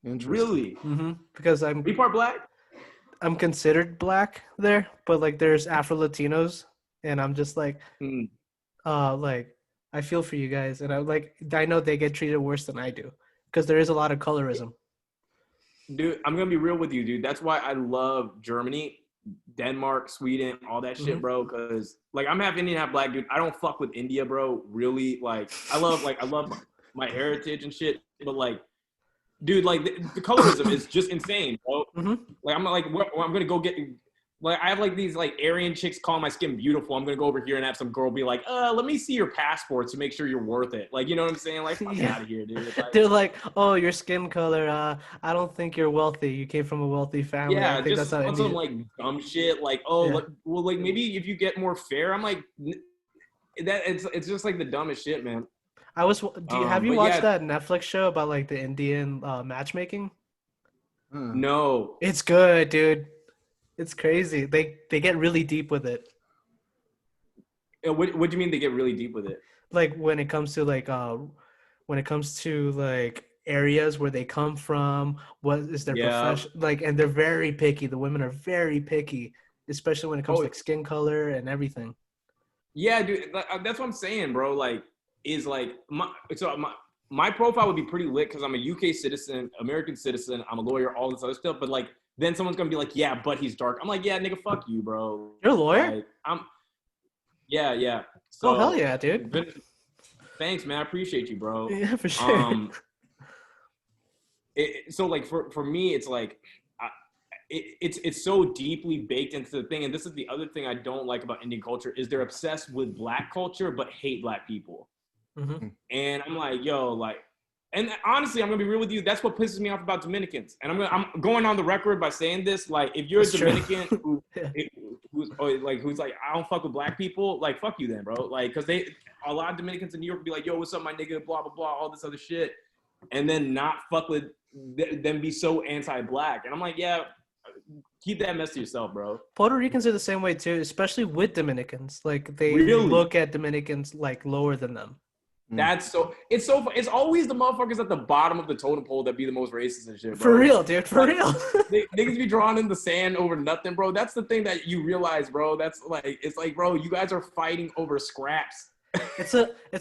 Really? Because Are you part black? I'm considered black there, but like there's Afro Latinos, and I'm just like, like I feel for you guys, and I know they get treated worse than I do, because there is a lot of colorism. Dude, I'm gonna be real with you, dude. That's why I love Germany, Denmark, Sweden, all that shit, bro. Because like I'm half Indian, half black, dude. I don't fuck with India, bro. Really, like I love my heritage and shit, but like, dude, like the colorism is just insane, bro. Like I'm like, I'm gonna go get. Like I have like these like Aryan chicks calling my skin beautiful. I'm gonna go over here and have some girl be like, let me see your passport to make sure you're worth it. Like, you know what I'm saying? Like, fuck out of here, dude. Like, they're like, oh, your skin color. I don't think you're wealthy. You came from a wealthy family. Yeah, I think just that's how some like dumb shit. Like, well, like maybe if you get more fair, I'm like, that it's just like the dumbest shit, man. Have you watched that Netflix show about like the Indian matchmaking? No, it's good, dude. It's crazy. They get really deep with it. What do you mean they get really deep with it? Like when it comes to areas where they come from, what is their profession like, and they're very picky. The women are very picky, especially when it comes to like skin color and everything. Yeah, dude, that's what I'm saying, bro. Like, is like my profile would be pretty lit because I'm a UK citizen, American citizen. I'm a lawyer, all this other stuff. But like, then someone's gonna be like, yeah, but he's dark. I'm like, yeah, nigga, fuck you, bro. You're a lawyer? Like, yeah. So, hell yeah, dude. Thanks, man. I appreciate you, bro. Yeah, for sure. So like for me, it's like it's so deeply baked into the thing. And this is the other thing I don't like about Indian culture is they're obsessed with black culture but hate black people. And I'm like, yo, like. And honestly, I'm gonna be real with you. That's what pisses me off about Dominicans. And I'm going on the record by saying this. Like, if you're a Dominican who's like, I don't fuck with black people, like, fuck you then, bro. Like, because a lot of Dominicans in New York would be like, yo, what's up, my nigga, blah blah blah, all this other shit, and then not fuck with them, be so anti-black. And I'm like, yeah, keep that mess to yourself, bro. Puerto Ricans are the same way too, especially with Dominicans. Like they look at Dominicans like lower than them. That's it's always the motherfuckers at the bottom of the totem pole that be the most racist and shit, bro. For real, dude. For real. Niggas be drawn in the sand over nothing, bro. That's the thing that you realize, bro. That's like, it's like, bro, you guys are fighting over scraps. It's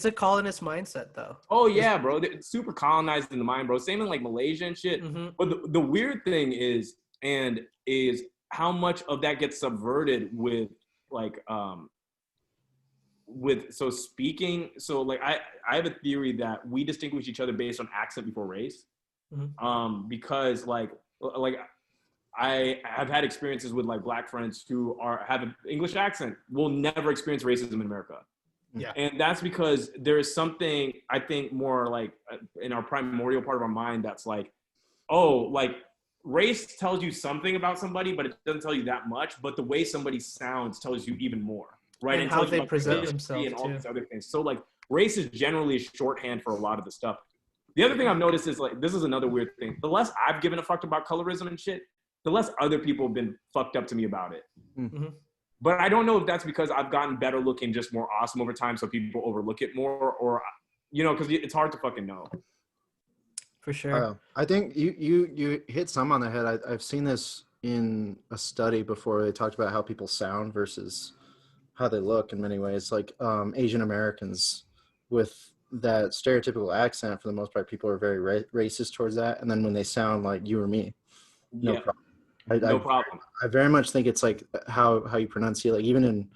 a colonist mindset, though. Oh yeah, bro. They're super colonized in the mind, bro. Same in like Malaysia and shit. But the weird thing is how much of that gets subverted with like speaking. So like I have a theory that we distinguish each other based on accent before race. Because like I have had experiences with like black friends who have an English accent, will never experience racism in America. Yeah. And that's because there is something, I think, more like in our primordial part of our mind that's like, oh, like race tells you something about somebody, but it doesn't tell you that much. But the way somebody sounds tells you even more. Right, and how they present themselves and all these other things. So like race is generally a shorthand for a lot of the stuff. The other thing I've noticed is like, this is another weird thing. The less I've given a fuck about colorism and shit, the less other people have been fucked up to me about it. But I don't know if that's because I've gotten better looking, just more awesome over time, so people overlook it more, or you know, because it's hard to fucking know. For sure. I think you hit some on the head. I've seen this in a study before. They talked about how people sound versus how they look in many ways. Like Asian Americans with that stereotypical accent, for the most part, people are very racist towards that. And then when they sound like you or me, no problem. I very much think it's like how you pronounce it. Like even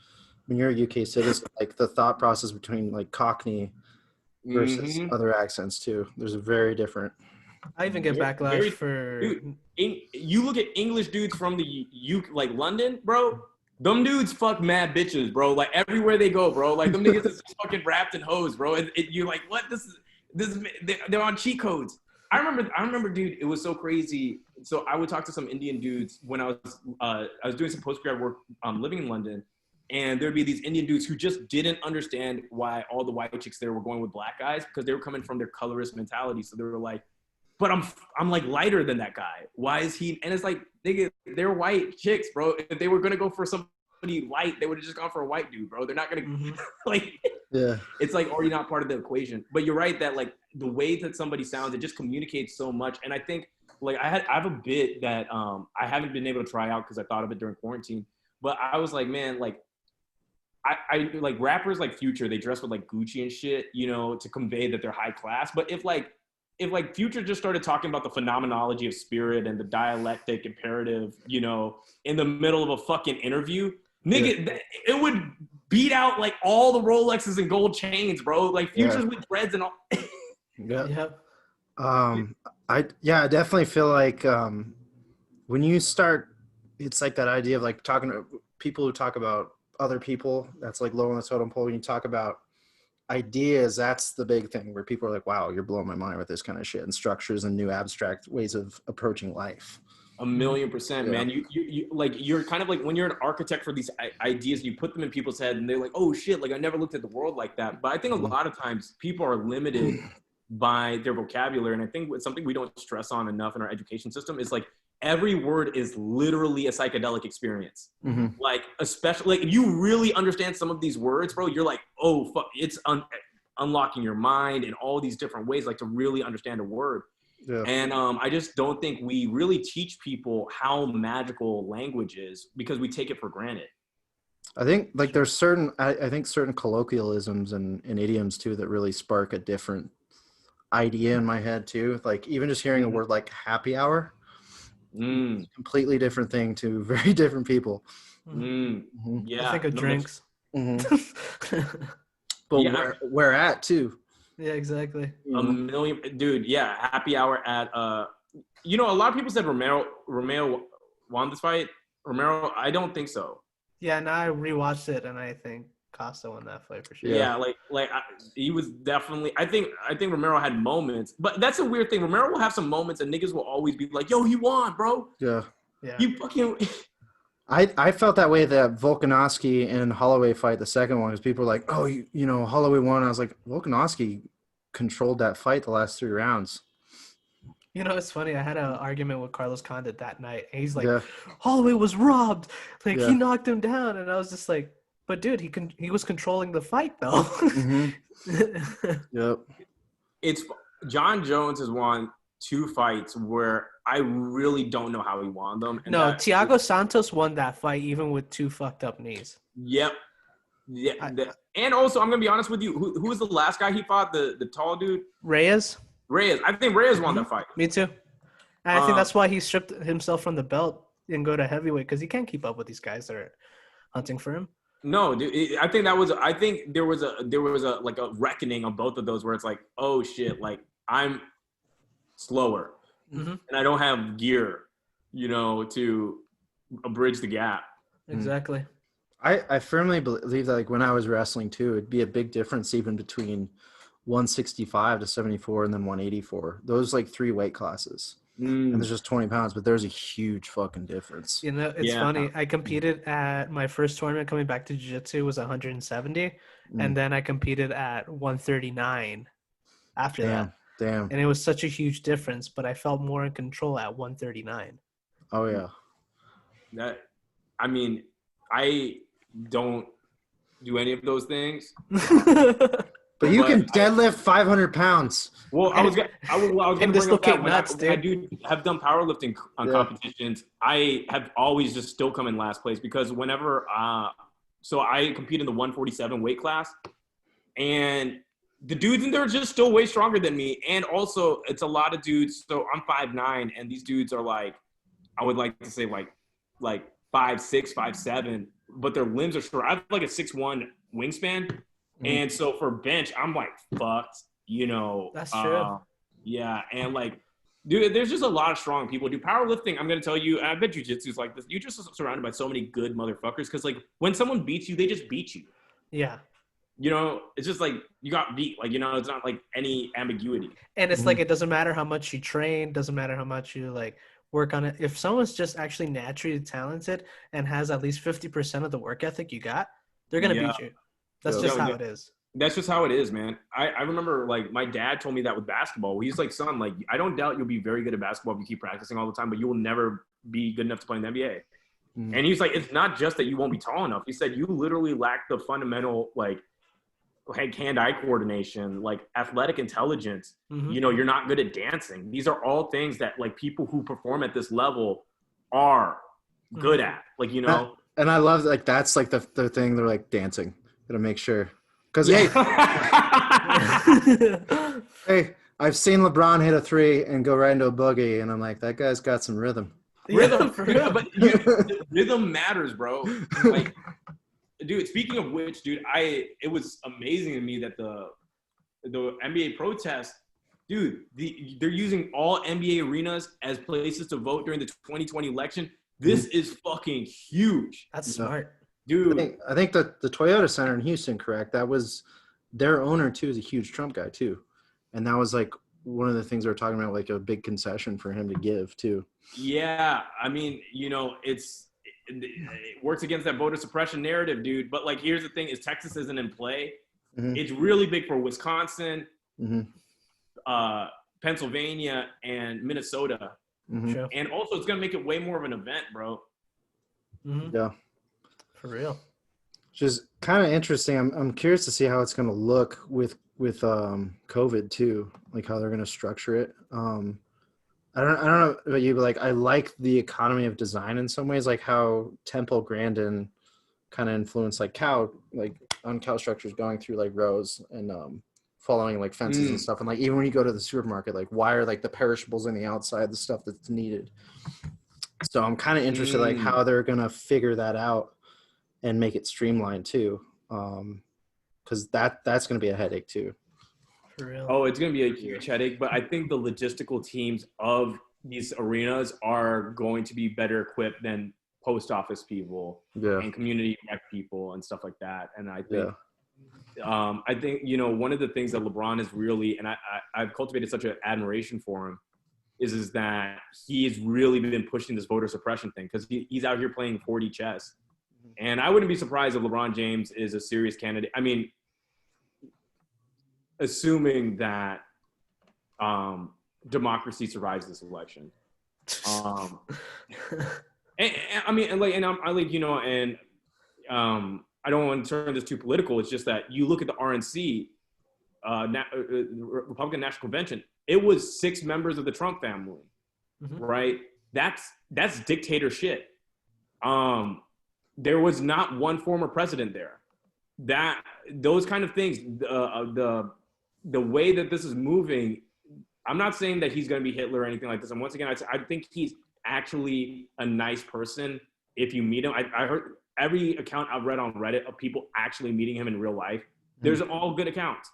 when you're a UK citizen, like the thought process between like Cockney versus other accents too. There's a very different. I even get backlash for. Dude, you look at English dudes from the UK, like London, bro. Them dudes fuck mad bitches, bro. Like everywhere they go, bro. Like them niggas is just fucking wrapped in hose, bro. And you're like, what? They're on cheat codes. I remember, dude. It was so crazy. So I would talk to some Indian dudes when I was doing some postgrad work, living in London, and there'd be these Indian dudes who just didn't understand why all the white chicks there were going with black guys because they were coming from their colorist mentality. So they were like, but I'm like lighter than that guy. Why is he? And it's like, they're white chicks, bro. If they were gonna go for somebody light, they would have just gone for a white dude, bro. They're not gonna like. Yeah. It's like already not part of the equation. But you're right that like the way that somebody sounds, it just communicates so much. And I think like I have a bit that I haven't been able to try out because I thought of it during quarantine. But I was like, man, like I like rappers like Future, they dress with like Gucci and shit, you know, to convey that they're high class. But if Future just started talking about the phenomenology of spirit and the dialectic imperative, you know, in the middle of a fucking interview, nigga, it would beat out like all the Rolexes and gold chains, bro. Like Future's with dreads and all. I definitely feel like when you start, it's like that idea of like talking to people who talk about other people. That's like low on the totem pole. When you talk about ideas, that's the big thing where people are like, wow, you're blowing my mind with this kind of shit and structures and new abstract ways of approaching life. 1,000,000%, man. You like, you're kind of like when you're an architect for these ideas, you put them in people's head and they're like, oh shit, like I never looked at the world like that. But I think a lot of times people are limited by their vocabulary. And I think it's something we don't stress on enough in our education system is like every word is literally a psychedelic experience. Like, especially like if you really understand some of these words, bro, you're like, oh fuck, it's unlocking your mind in all these different ways, like to really understand a word. And I just don't think we really teach people how magical language is because we take it for granted. I think like there's certain, I think certain colloquialisms and idioms too that really spark a different idea in my head too. Like even just hearing a word like happy hour, completely different thing to very different people. Yeah, I think of drinks. But where at too. Yeah, exactly. A million, dude. Yeah, happy hour at you know, a lot of people said Romero won this fight. Romero, I don't think so. Yeah, now I rewatched it and I think Costa won that fight for sure. Yeah, he was definitely. I think Romero had moments, but that's a weird thing. Romero will have some moments, and niggas will always be like, "Yo, he won, bro." Yeah. You fucking. I felt that way that Volkanovski and Holloway fight, the second one, because people were like, oh, you know, Holloway won. I was like, Volkanovski controlled that fight the last 3 rounds. You know, it's funny. I had an argument with Carlos Condit that night. And he's like, Holloway was robbed. Like, he knocked him down. And I was just like, but dude, he was controlling the fight, though. It's John Jones has won 2 fights where I really don't know how he won them. And no, Thiago Santos won that fight even with 2 fucked up knees. Yep. Yeah. And also, I'm going to be honest with you. Who was the last guy he fought? The tall dude? Reyes. I think Reyes won that fight. Me too. And I think that's why he stripped himself from the belt and go to heavyweight because he can't keep up with these guys that are hunting for him. No, dude. I think there was a like a reckoning on both of those where it's like, oh shit, like I'm slower and I don't have gear, you know, to bridge the gap. Exactly. I firmly believe that like when I was wrestling too, it'd be a big difference even between 165 to 74 and then 184. Those like 3 weight classes. And there's just 20 pounds, but there's a huge fucking difference. You know, it's funny. I competed at my first tournament coming back to jiu-jitsu was 170. And then I competed at 139 after that. Damn. And it was such a huge difference, but I felt more in control at 139. Oh, yeah. I mean, I don't do any of those things. But you can deadlift 500 pounds. Well, I was going to dislocate nuts, dude. I do have done powerlifting competitions. I have always just still come in last place because whenever so I compete in the 147 weight class, and the dudes in there are just still way stronger than me. And also, it's a lot of dudes. So I'm 5'9", and these dudes are like, I would like to say like 5'6", 5'7", but their limbs are short. I have like a 6'1" wingspan. And so for bench, I'm like fucked, you know. That's true. Yeah, and like Dude, there's just a lot of strong people. Dude, powerlifting, I'm going to tell you, and I bet jiu-jitsu's like this. You're just surrounded by so many good motherfuckers because, like, when someone beats you, they just beat you. Yeah. You know, it's just like you got beat. Like, you know, it's not like any ambiguity. And it's like it doesn't matter how much you train, doesn't matter how much you like work on it. If someone's just actually naturally talented and has at least 50% of the work ethic you got, they're gonna beat you. That's just how it is. That's just how it is, man. I remember, like, my dad told me that with basketball. He's like, son, like, I don't doubt you'll be very good at basketball if you keep practicing all the time, but you will never be good enough to play in the NBA. Mm-hmm. And he's like, it's not just that you won't be tall enough. He said you literally lack the fundamental, like, hand-eye coordination, like athletic intelligence. Mm-hmm. You know, you're not good at dancing. These are all things that, like, people who perform at this level are good at. Like, you know. And I love, like, that's like the thing. They're like dancing. Gotta make sure. Because, hey, I've seen LeBron hit a three and go right into a boogie, and I'm like, that guy's got some rhythm. Rhythm, but rhythm matters, bro. Like, dude, speaking of which, dude, it was amazing to me that the NBA protest, dude, they're using all NBA arenas as places to vote during the 2020 election. This is fucking huge. That's smart. Dude, I think that the Toyota Center in Houston, correct? That was their owner too, is a huge Trump guy too, and that was like one of the things they were talking about, like a big concession for him to give too. Yeah, I mean, you know, it works against that voter suppression narrative, dude. But, like, here's the thing: is Texas isn't in play. Mm-hmm. It's really big for Wisconsin, Pennsylvania, and Minnesota, and also it's gonna make it way more of an event, bro. Mm-hmm. Yeah. For real. Which is kind of interesting. I'm curious to see how it's going to look with COVID too, like how they're going to structure it. I don't know about you, but, like, I like the economy of design in some ways, like how Temple Grandin kind of influenced like cow structures going through like rows and following like fences and stuff. And, like, even when you go to the supermarket, like, why are like the perishables on the outside, the stuff that's needed? So I'm kind of interested like how they're going to figure that out and make it streamlined too, because that's going to be a headache too. For real. Oh, it's going to be a huge headache, but I think the logistical teams of these arenas are going to be better equipped than post office people and community rec people and stuff like that. And I think, you know, one of the things that LeBron is really, and I've cultivated such an admiration for him, is that he has really been pushing this voter suppression thing because he's out here playing 4D chess. And I wouldn't be surprised if LeBron James is a serious candidate. I mean, assuming that democracy survives this election. I don't want to turn this too political. It's just that you look at the RNC, Republican National Convention. It was 6 members of the Trump family, right? That's dictator shit. There was not one former president there. Those kind of things, the way that this is moving, I'm not saying that he's going to be Hitler or anything like this. And once again, I think he's actually a nice person if you meet him. I heard every account I've read on Reddit of people actually meeting him in real life. There's all good accounts.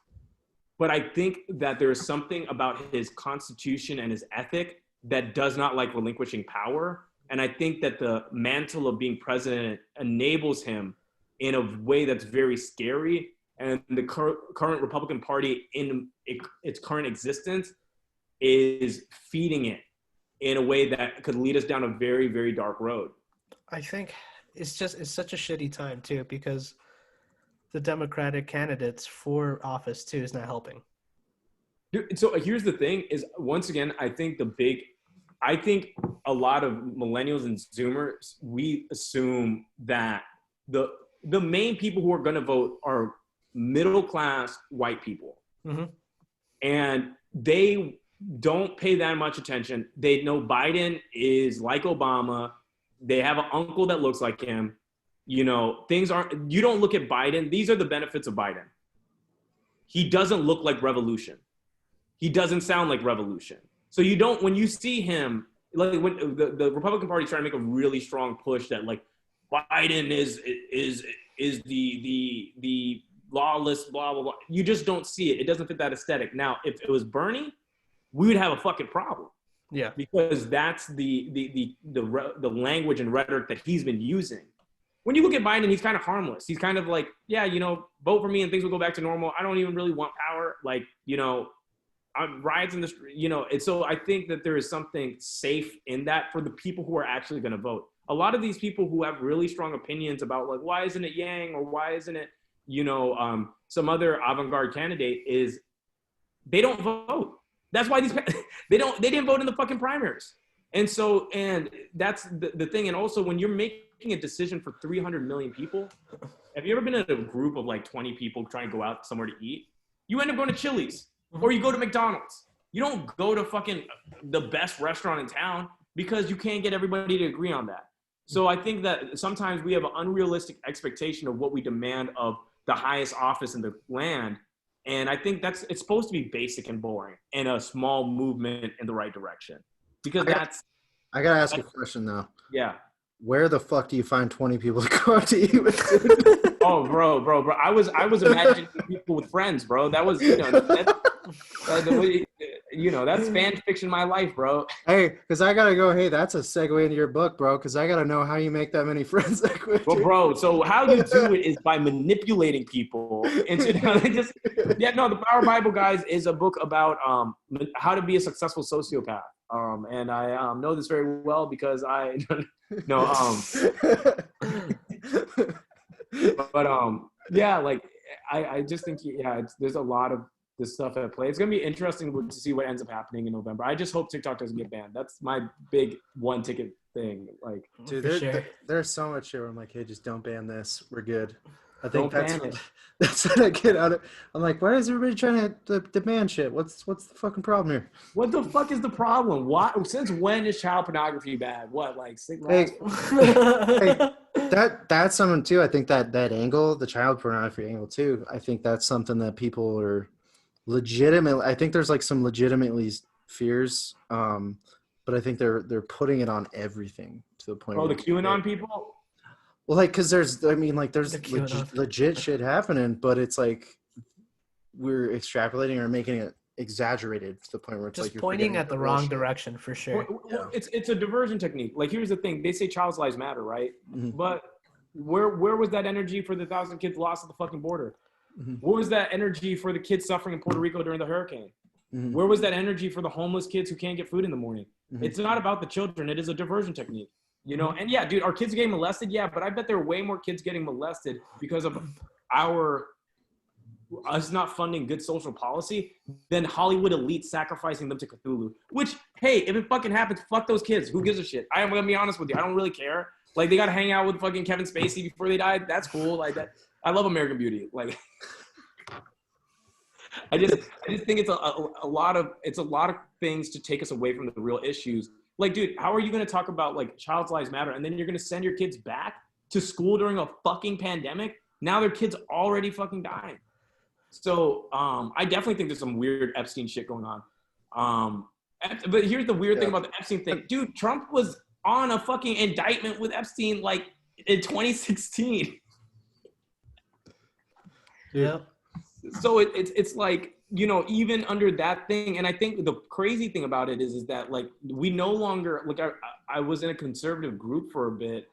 But I think that there is something about his constitution and his ethic that does not like relinquishing power. And I think that the mantle of being president enables him in a way that's very scary. And the current Republican Party in its current existence is feeding it in a way that could lead us down a very, very dark road. I think it's such a shitty time too, because the Democratic candidates for office too is not helping. Dude, so here's the thing is, once again, I think a lot of millennials and Zoomers, we assume that the main people who are going to vote are middle-class white people. Mm-hmm. And they don't pay that much attention. They know Biden is like Obama. They have an uncle that looks like him. You know, you don't look at Biden. These are the benefits of Biden. He doesn't look like revolution. He doesn't sound like revolution. So when you see him, like when the Republican Party is trying to make a really strong push that like Biden is the lawless, blah, blah, blah. You just don't see it. It doesn't fit that aesthetic. Now, if it was Bernie, we would have a fucking problem. Yeah. Because that's the language and rhetoric that he's been using. When you look at Biden, he's kind of harmless. He's kind of like, yeah, vote for me and things will go back to normal. I don't even really want power. Like, riots in the street, And so I think that there is something safe in that for the people who are actually going to vote. A lot of these people who have really strong opinions about like, why isn't it Yang or why isn't it, some other avant-garde candidate they don't vote. That's why they didn't vote in the fucking primaries. And that's the thing. And also when you're making a decision for 300 million people, have you ever been in a group of like 20 people trying to go out somewhere to eat? You end up going to Chili's or you go to McDonald's. You don't go to fucking the best restaurant in town because you can't get everybody to agree on that. So I think that sometimes we have an unrealistic expectation of what we demand of the highest office in the land. And I think it's supposed to be basic and boring and a small movement in the right direction. Because I gotta ask a question though. Yeah. Where the fuck do you find 20 people to go out to eat with? Oh, bro. I was imagining people with friends, bro. That was, that's fan fiction my life, bro. Hey, because I gotta go. Hey, that's a segue into your book, bro. Because I gotta know how you make that many friends that quick. Well, bro. So how you do it is by manipulating people into the Power Bible, guys, is a book about how to be a successful sociopath. And I know this very well because I I just think there's a lot of this stuff at play. It's gonna be interesting to see what ends up happening in November. I just hope TikTok doesn't get banned. That's my big one ticket thing. Like, dude, there's so much shit where I'm like, hey, just don't ban this. We're good. I think that's what I get out of. I'm like, why is everybody trying to demand shit? What's the fucking problem here? What the fuck is the problem? Why? Since when is child pornography bad? What, like 6 months? Hey, that's something too. I think that angle, the child pornography angle too. I think that's something that people are legitimately. I think there's like some legitimately fears, but I think they're putting it on everything to the point. Oh, the QAnon people. Well, like, because there's legit shit happening, but it's like we're extrapolating or making it exaggerated to the point where it's just like you're pointing at the wrong direction for sure. Well, it's a diversion technique. Like, here's the thing: they say child's lives matter, right? Mm-hmm. But where was that energy for the 1,000 kids lost at the fucking border? Mm-hmm. Where was that energy for the kids suffering in Puerto Rico during the hurricane? Mm-hmm. Where was that energy for the homeless kids who can't get food in the morning? Mm-hmm. It's not about the children; it is a diversion technique. And yeah, dude, are kids getting molested? Yeah, but I bet there are way more kids getting molested because of us not funding good social policy than Hollywood elites sacrificing them to Cthulhu. Which, hey, if it fucking happens, fuck those kids. Who gives a shit? I'm gonna be honest with you. I don't really care. Like, they gotta hang out with fucking Kevin Spacey before they die. That's cool. Like that. I love American Beauty. Like, I just think it's a lot of things to take us away from the real issues. Like, dude, how are you going to talk about, like, child's lives matter, and then you're going to send your kids back to school during a fucking pandemic? Now their kids already fucking dying. So I definitely think there's some weird Epstein shit going on. But here's the weird thing about the Epstein thing. Dude, Trump was on a fucking indictment with Epstein, like, in 2016. Yeah. So it's like, even under that thing, and I think the crazy thing about it is that, like, we no longer, like, I was in a conservative group for a bit,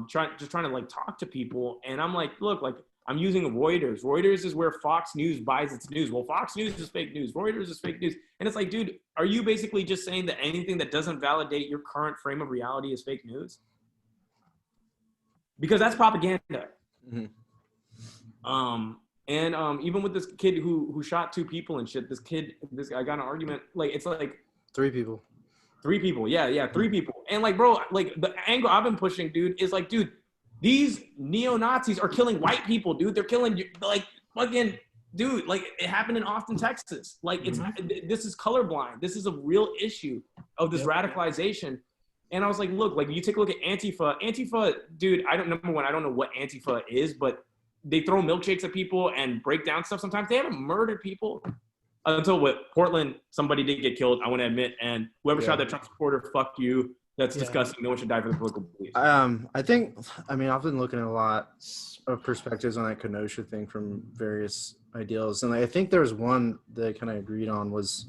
trying to like talk to people, and I'm like, look, like, I'm using Reuters. Reuters is where Fox News buys its news. Well, Fox News is fake news. Reuters is fake news. And it's like, dude, are you basically just saying that anything that doesn't validate your current frame of reality is fake news? Because that's propaganda. Mm-hmm. And even with this kid who shot 2 people and shit, this guy got in an argument. Like, it's like 3 people. 3 people. Yeah, 3 people. And, like, bro, like, the angle I've been pushing, dude, is like, dude, these neo-Nazis are killing white people, dude. They're killing, like, fucking, dude, like, it happened in Austin, Texas. Like, this is colorblind. This is a real issue of this radicalization. And I was like, look, like, you take a look at Antifa. Antifa, dude, I don't know what Antifa is, but they throw milkshakes at people and break down stuff sometimes. They haven't murdered people until Portland, somebody did get killed, I want to admit. And whoever shot that Trump supporter, fuck you. That's disgusting. No one should die for the political beliefs. I've been looking at a lot of perspectives on that Kenosha thing from various ideals. And I think there was one that I kind of agreed on was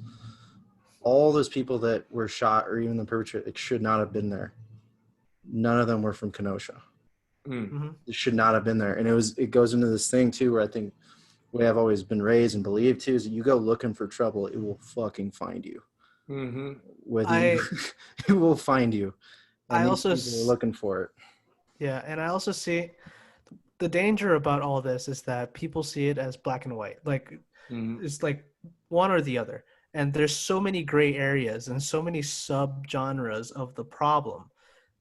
all those people that were shot or even the perpetrator should not have been there. None of them were from Kenosha. Mm-hmm. It should not have been there. And it goes into this thing too, where I think the way I've always been raised and believed too is that you go looking for trouble, it will fucking find you. Mm-hmm. It will find you. And I these also people are looking for it. Yeah, and I also see the danger about all this is that people see it as black and white. Like it's like one or the other. And there's so many gray areas and so many sub-genres of the problem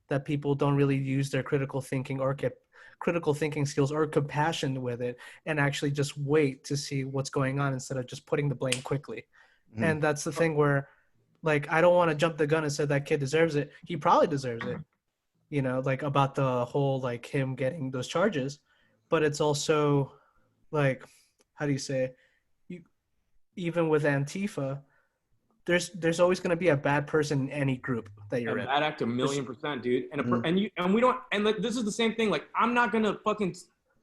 that people don't really use their critical thinking or get critical thinking skills or compassion with it and actually just wait to see what's going on instead of just putting the blame quickly. Mm-hmm. And that's the thing where, like, I don't want to jump the gun and say that kid deserves it. He probably deserves it, you know, like about the whole, like him getting those charges, but it's also like, how do you say, you, even with Antifa, there's always going to be a bad person in any group that you're in. Bad act 1,000,000%, dude. And Mm-hmm. we don't. And like this is the same thing. Like I'm not gonna fucking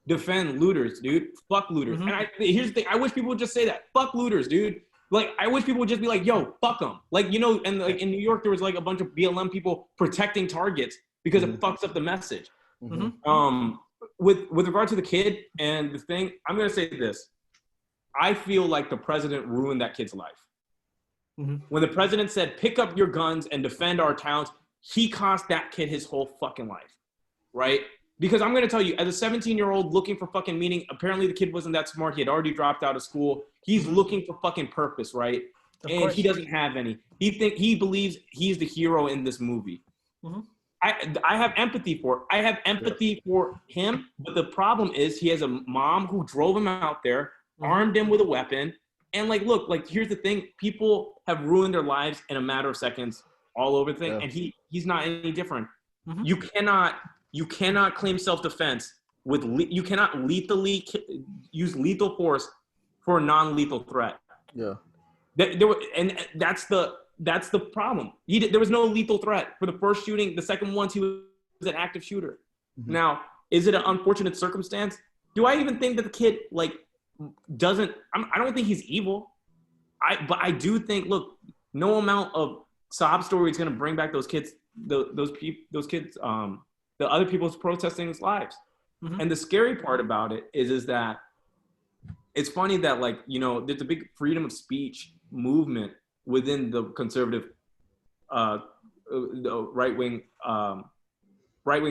defend looters, dude. Fuck looters. Mm-hmm. And here's the thing. I wish people would just say that. Fuck looters, dude. Like I wish people would just be like, yo, fuck them. Like you know, and like in New York there was like a bunch of BLM people protecting targets because it fucks up the message. Mm-hmm. With regard to the kid and the thing, I'm gonna say this. I feel like the president ruined that kid's life. Mm-hmm. When the president said, pick up your guns and defend our towns, he cost that kid his whole fucking life, right? Because I'm going to tell you, as a 17-year-old looking for fucking meaning, apparently the kid wasn't that smart. He had already dropped out of school. He's looking for fucking purpose, right? And he doesn't have any. He believes he's the hero in this movie. Mm-hmm. I have empathy for it. I have empathy for him, but the problem is he has a mom who drove him out there, armed him with a weapon. And like, look, like here's the thing: people have ruined their lives in a matter of seconds, all over the thing, and he's not any different. Mm-hmm. You cannot claim self-defense with you cannot lethally use lethal force for a non-lethal threat. Yeah, that's the problem. There was no lethal threat for the first shooting. The second one, he was an active shooter. Mm-hmm. Now, is it an unfortunate circumstance? Do I even think that the kid like? I don't think he's evil. But I do think, look, no amount of sob story is going to bring back those kids, those kids, the other people's protesting lives. Mm-hmm. And the scary part about it is that it's funny that like, you know, there's a big freedom of speech movement within the conservative, the right-wing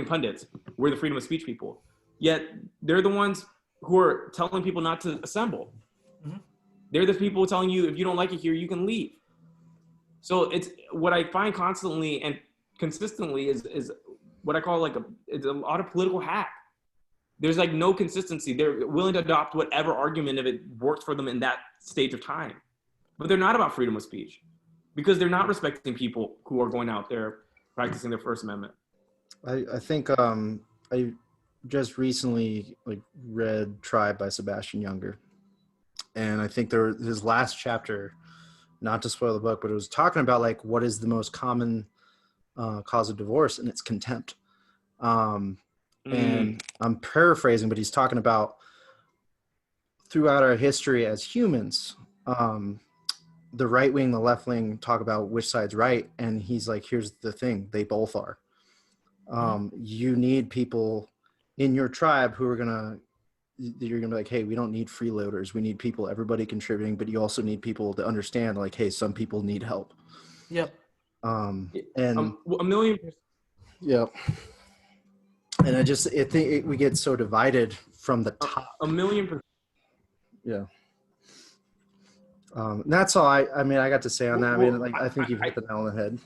pundits. We're the freedom of speech people. Yet they're the ones who are telling people not to assemble. Mm-hmm. They're the people telling you, if you don't like it here, you can leave. So it's what I find constantly and consistently is what I call it's a lot of political hack. There's like no consistency. They're willing to adopt whatever argument if it works for them in that stage of time. But they're not about freedom of speech because they're not respecting people who are going out there practicing their First Amendment. I think I just recently read Tribe by Sebastian Junger, and I think his last chapter, not to spoil the book, but it was talking about like what is the most common cause of divorce, and it's contempt. And I'm paraphrasing, but he's talking about throughout our history as humans, the right wing, the left wing talk about which side's right, and he's like, here's the thing, they both are. You need people in your tribe who are you're gonna be like, hey, we don't need freeloaders. We need people, everybody contributing, but you also need people to understand, like, hey, some people need help. Yep. And 1,000,000%. Yep. And I think we get so divided from the top. 1,000,000%. Yeah. That's all I got to say on that. I think you've hit the nail on the head.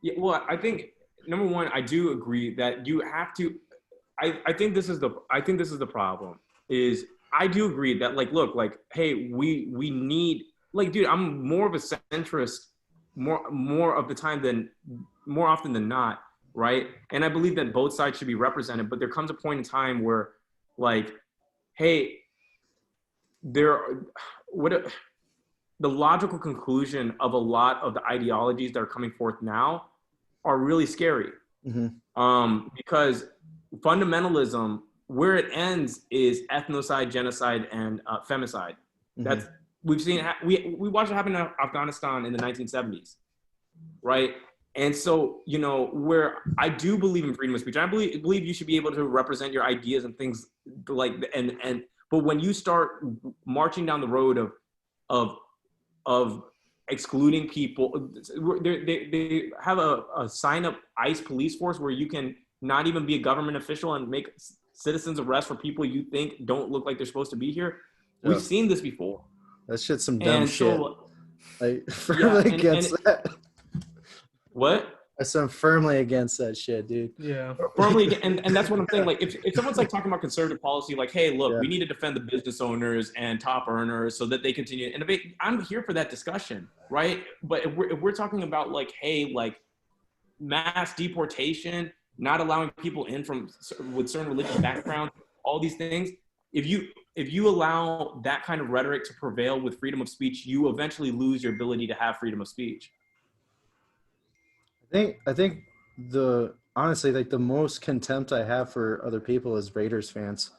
Yeah. Well, I think number one, I do agree that you have to. I think this is the problem. Is I do agree that hey, we need dude. I'm more of a centrist, more of the time more often than not, right? And I believe that both sides should be represented. But there comes a point in time where, hey, the logical conclusion of a lot of the ideologies that are coming forth now are really scary. Mm-hmm. Because fundamentalism, where it ends is ethnocide, genocide, and femicide. Mm-hmm. we've seen we watched it happen in Afghanistan in the 1970s, right? And so, you know, where I do believe in freedom of speech, I believe you should be able to represent your ideas and things like, but when you start marching down the road of excluding people, they have a sign up ICE police force where you can not even be a government official and make citizens arrest for people you think don't look like they're supposed to be here. Yeah. We've seen this before. That shit's some dumb shit. I firmly against that. What? I'm firmly against that shit, dude. Yeah. Firmly, and that's what I'm saying. Like, if someone's like talking about conservative policy, like, hey, look, we need to defend the business owners and top earners so that they continue to innovate. I'm here for that discussion, right? But if we're talking about like, hey, like mass deportation, not allowing people in with certain religious backgrounds, all these things. If you allow that kind of rhetoric to prevail with freedom of speech, you eventually lose your ability to have freedom of speech. I think honestly, like the most contempt I have for other people is Raiders fans.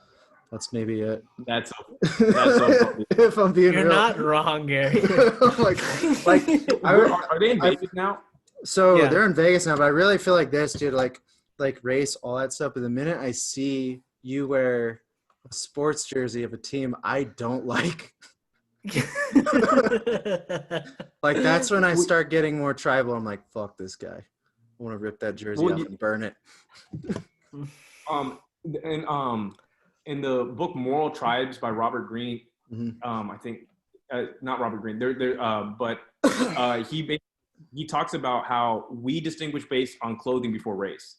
That's maybe it. That's so if I'm being You're real. not wrong, Gary. Are they in Vegas now? So they're in Vegas now, but I really feel like this, dude, like race, all that stuff. But the minute I see you wear a sports jersey of a team I don't like, like that's when I start getting more tribal. I'm like, fuck this guy. I want to rip that jersey off and burn it. In the book Moral Tribes by Robert Greene, I think not Robert Greene. But he talks about how we distinguish based on clothing before race.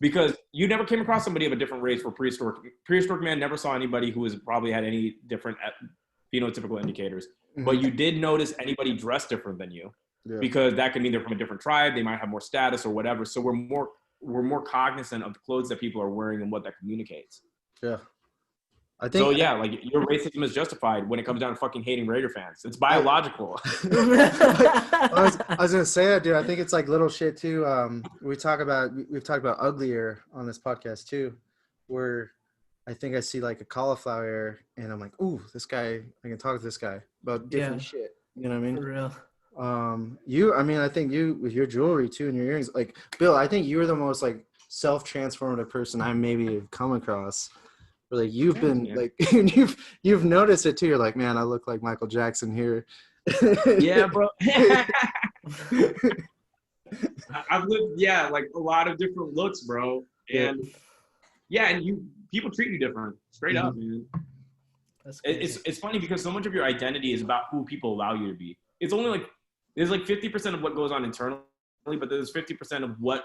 Because you never came across somebody of a different race for prehistoric man never saw anybody who probably had any different phenotypical indicators. But you did notice anybody dressed different than you, because that could mean they're from a different tribe. They might have more status or whatever. So we're more cognizant of the clothes that people are wearing and what that communicates. Yeah. I think like your racism is justified when it comes down to fucking hating Raider fans. It's biological. I was gonna say that, dude. I think it's like little shit too. We've talked about uglier on this podcast too, where I think I see like a cauliflower and I'm like, ooh, this guy, I can talk to this guy about different shit. You know what I mean? For real. I think you with your jewelry too and your earrings, like Bill, I think you're the most like self-transformative person I maybe have come across. Where, like you've been like you've noticed it too. You're like, man, I look like Michael Jackson here. Yeah, bro. I've lived like a lot of different looks, bro. And people treat you different, straight up, man. It's funny because so much of your identity is about who people allow you to be. It's only like there's like 50% of what goes on internally, but there's 50% of what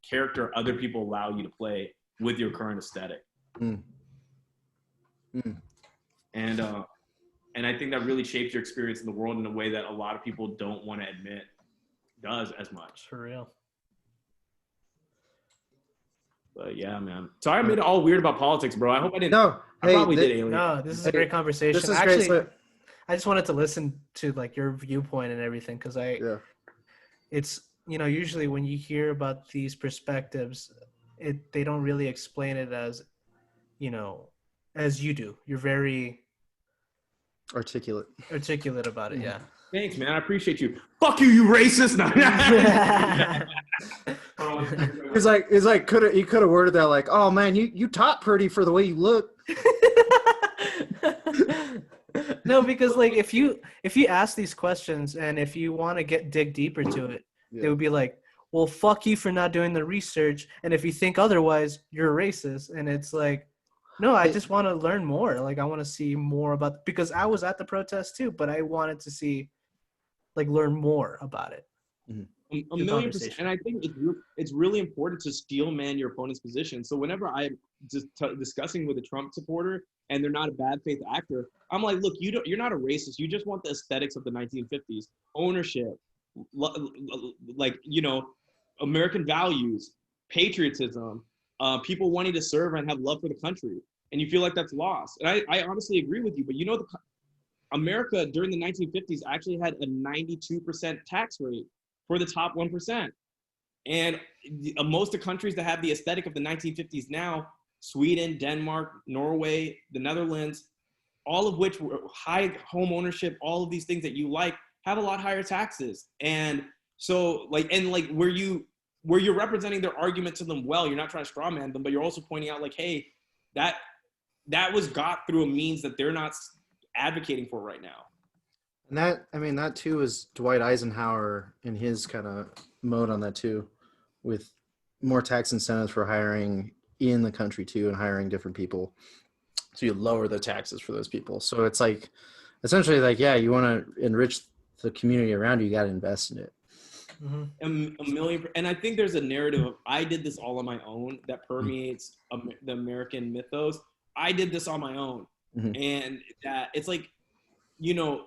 character other people allow you to play with your current aesthetic. And I think that really shapes your experience in the world in a way that a lot of people don't want to admit does as much. For real. But yeah, man. Sorry I made it all weird about politics, bro. I hope I didn't. No, I probably did, Alien. No, this is a great conversation. This is actually great. I just wanted to listen to like your viewpoint and everything because it's usually when you hear about these perspectives, they don't really explain it as as you do. You're very articulate about it. Yeah. Thanks, man. I appreciate you. Fuck you, you racist. No. It's like he could have worded that like, oh man, you talk pretty for the way you look. No, because like if you ask these questions and if you want to dig deeper to it, they would be like, well, fuck you for not doing the research, and if you think otherwise, you're racist. And it's like, no, I just want to learn more. Like I want to see more about, because I was at the protest too, but I wanted to learn more about it. A million percent. And I think it's really important to steel man your opponent's position. So whenever I'm just discussing with a Trump supporter and they're not a bad faith actor, I'm like, look, you're not a racist. You just want the aesthetics of the 1950s, ownership, American values, patriotism, people wanting to serve and have love for the country. And you feel like that's lost. And I honestly agree with you, but America during the 1950s actually had a 92% tax rate for the top 1%. And most of the countries that have the aesthetic of the 1950s now, Sweden, Denmark, Norway, the Netherlands, all of which were high home ownership, all of these things that you like, have a lot higher taxes. And so where you're representing their argument to them well, you're not trying to straw man them, but you're also pointing out like, hey, that was got through a means that they're not advocating for right now. And that too is Dwight Eisenhower in his kind of mode on that too, with more tax incentives for hiring in the country too, and hiring different people. So you lower the taxes for those people. So it's like, essentially like, yeah, you want to enrich the community around you, you got to invest in it. Mm-hmm. A million. And I think there's a narrative of, I did this all on my own that permeates the American mythos. I did this on my own. Mm-hmm. And that it's like, you're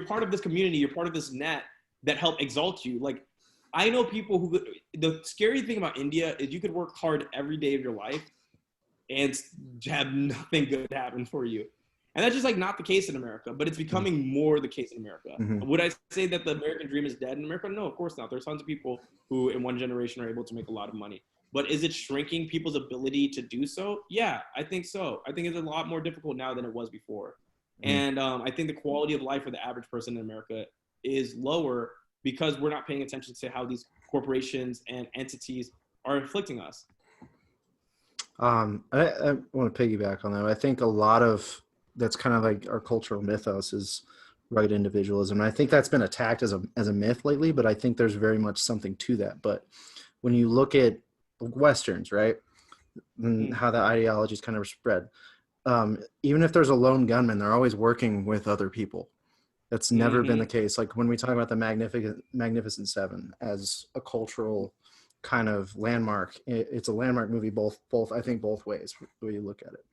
part of this community, you're part of this net that help exalt you. Like, I know people who, the scary thing about India is you could work hard every day of your life and have nothing good happen for you. And that's just like not the case in America, but it's becoming more the case in America. Mm-hmm. Would I say that the American dream is dead in America? No, of course not. There's tons of people who in one generation are able to make a lot of money. But is it shrinking people's ability to do so? Yeah, I think so. I think it's a lot more difficult now than it was before. Mm-hmm. And I think the quality of life for the average person in America is lower because we're not paying attention to how these corporations and entities are inflicting us. I want to piggyback on that. I think a lot of that's kind of like our cultural mythos is right individualism. And I think that's been attacked as a myth lately, but I think there's very much something to that. But when you look at Westerns, right, and how that ideology is kind of spread, even if there's a lone gunman, they're always working with other people. That's never been the case. Like when we talk about the Magnificent Seven as a cultural kind of landmark, it's a landmark movie both I think both ways the way you look at it.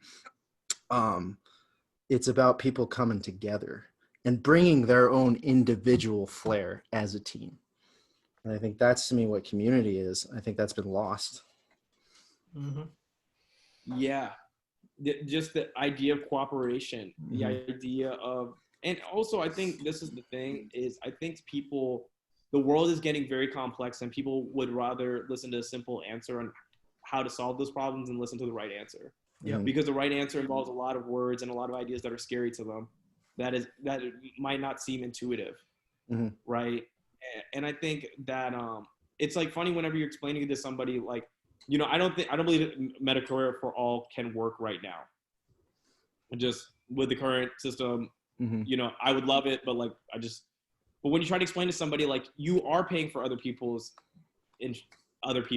It's about people coming together and bringing their own individual flair as a team. And I think that's, to me, what community is. I think that's been lost. Mm-hmm. Yeah. Just the idea of cooperation, the idea of, and also I think this is the thing is I think the world is getting very complex and people would rather listen to a simple answer on how to solve those problems and listen to the right answer. Yeah, because the right answer involves a lot of words and a lot of ideas that are scary to them. That it might not seem intuitive, right? And I think that it's like funny whenever you're explaining it to somebody like, I don't believe that Medicare for all can work right now. Just with the current system, I would love it, but but when you try to explain to somebody like you are paying for other people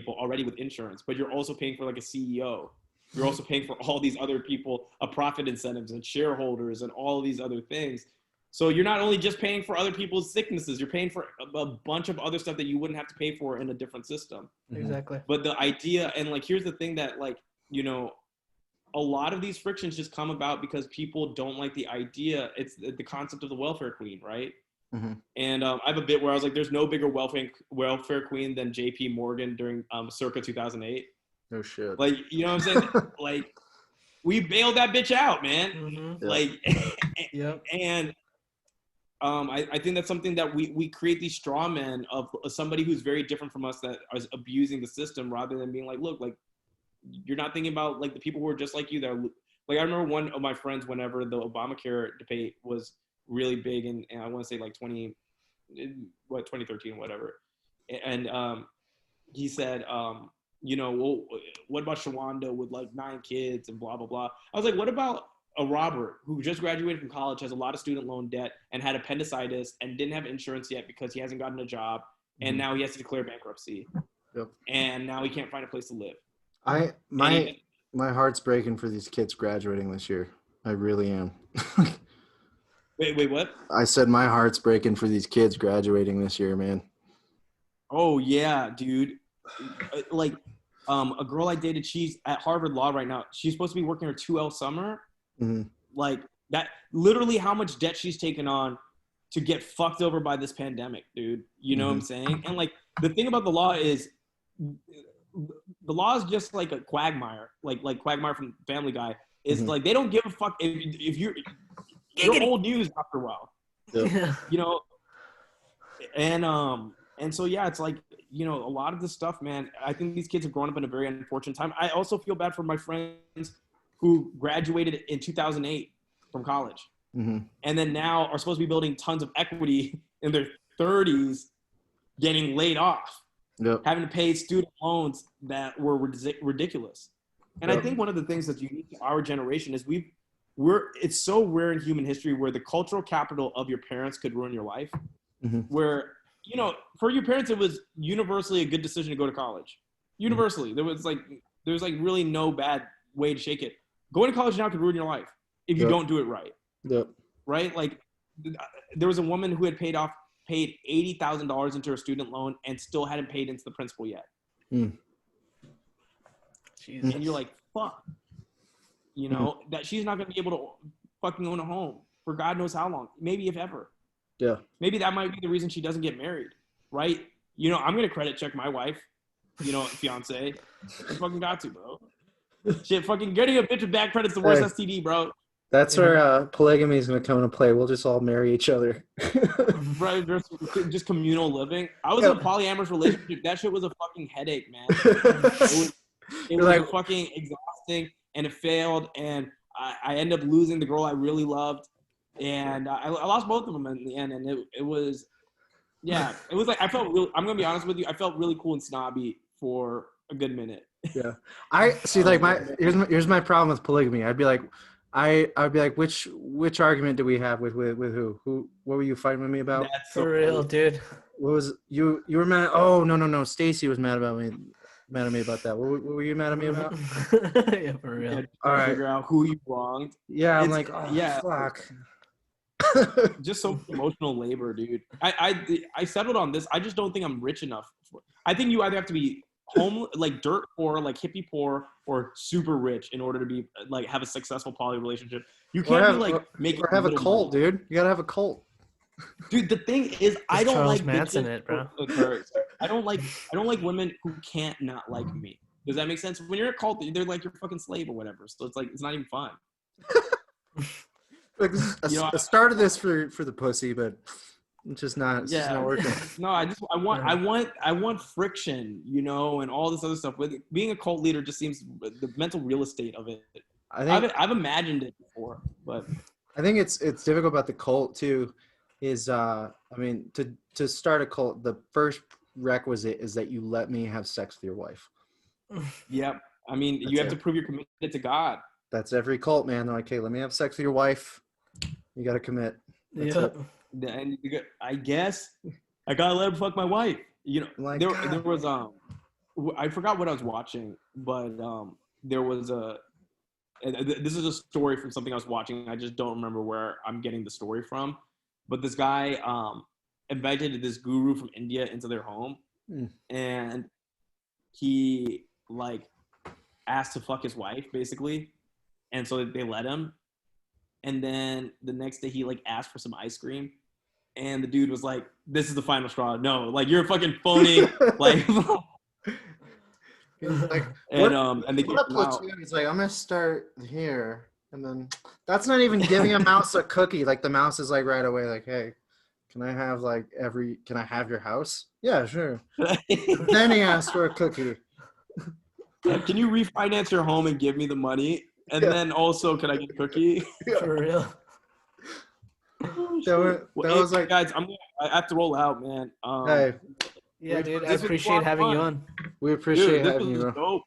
already with insurance, but you're also paying for like a CEO. You're also paying for all these other people, profit incentives and shareholders and all of these other things. So you're not only just paying for other people's sicknesses, you're paying for a bunch of other stuff that you wouldn't have to pay for in a different system. Exactly. But the idea, and here's the thing that a lot of these frictions just come about because people don't like the idea. It's the concept of the welfare queen, right? Mm-hmm. And I have a bit where I was like, there's no bigger welfare queen than J.P. Morgan during circa 2008. No shit. What I'm saying? We bailed that bitch out, man. Yep. And I think that's something that we create these straw men of somebody who's very different from us that is abusing the system rather than being like, look, you're not thinking about the people who are just like you. That I remember one of my friends whenever the Obamacare debate was really big and I want to say 2013 or whatever. And he said, well, what about Shawanda with 9 kids and blah, blah, blah. I was like, what about a Robert who just graduated from college, has a lot of student loan debt and had appendicitis and didn't have insurance yet because he hasn't gotten a job. And now he has to declare bankruptcy. Yep. And now he can't find a place to live. My heart's breaking for these kids graduating this year. I really am. Wait, what? I said my heart's breaking for these kids graduating this year, man. Oh yeah, dude. A girl I dated, she's at Harvard Law right now. She's supposed to be working her 2L summer. That literally how much debt she's taken on to get fucked over by this pandemic, dude. You know what I'm saying? And the thing about the law is the law is just like a quagmire, like Quagmire from Family Guy. It's they don't give a fuck if you're old news after a while. Yeah. And so yeah, it's a lot of this stuff, man. I think these kids have grown up in a very unfortunate time. I also feel bad for my friends who graduated in 2008 from college, Mm-hmm. and then now are supposed to be building tons of equity in their 30s, getting laid off, having to pay student loans that were ridiculous. And I think one of the things that's unique to our generation is it's so rare in human history where the cultural capital of your parents could ruin your life. Mm-hmm. Where, you know, for your parents, it was universally a good decision to go to college. Universally. There was really no bad way to shake it. Going to college now could ruin your life if you don't do it right. Yep. Right? Like, there was a woman who had paid $80,000 into her student loan and still hadn't paid into the principal yet. Jesus. And you're like, fuck. You know, that she's not going to be able to fucking own a home for God knows how long. Maybe if ever. Yeah. Maybe that might be the reason she doesn't get married. Right? You know, I'm going to credit check my wife, you know, fiance. I fucking got to, bro. Shit, fucking getting a bitch with bad credit's the worst STD, bro. That's where polygamy is going to come into play. We'll just all marry each other. Right, just communal living. I was in a polyamorous relationship. That shit was a fucking headache, man. It was fucking exhausting, and it failed, and I ended up losing the girl I really loved, and I lost both of them in the end, and it was like I felt real. I'm gonna be honest with you. I felt really cool and snobby for a good minute. Yeah, I see. Like here's my problem with polygamy. I'd be like, which argument do we have with who? What were you fighting with me about? That's for real, dude. What was you were mad? Oh no. Stacy was mad at me about that. What were you mad at me about? Yeah, for real. All right, figure out who you wronged. Yeah, I'm like, fuck. Just so emotional labor, dude. I settled on this. I just don't think I'm rich enough. I think you either have to be like dirt poor, like hippie poor, or super rich in order to be like have a successful poly relationship. You can't have a cult, money. dude. You gotta have a cult. Dude, the thing is, I don't Charles like Manson bitches. it, bro. I don't like women who can't not like me. Does that make sense? When you're a cult, they're like your fucking slave or whatever. So it's like it's not even fun. Like I started this for the pussy, but it's just not. It's just not working. No, I want friction, you know, and all this other stuff. With being a cult leader, just seems the mental real estate of it. I've imagined it before, but I think it's difficult about the cult too. Is I mean, to start a cult, the first requisite is that you let me have sex with your wife. Yep. I mean, you have to prove you're committed to God. That's every cult, man. They're like, hey, let me have sex with your wife. You got to commit. That's it. And I guess I gotta let him fuck my wife. You know, there was I forgot what I was watching, but there was this is a story from something I was watching. I just don't remember where I'm getting the story from. But this guy invited this guru from India into their home, and he like asked to fuck his wife basically, and so they let him. And then the next day he like asked for some ice cream, and the dude was like, "This is the final straw. No, like you're fucking phony." Like, and they get him out. He's like, "I'm gonna start here." And then that's not even giving a mouse a cookie. Like the mouse is like right away, like, hey, can I have your house? Yeah, sure. Then he asked for a cookie. Can you refinance your home and give me the money? And then also, can I get a cookie? Yeah. For real. That was like, guys, I have to roll out, man. Hey. Yeah, dude, I appreciate having you on. We appreciate having you, bro. Dope.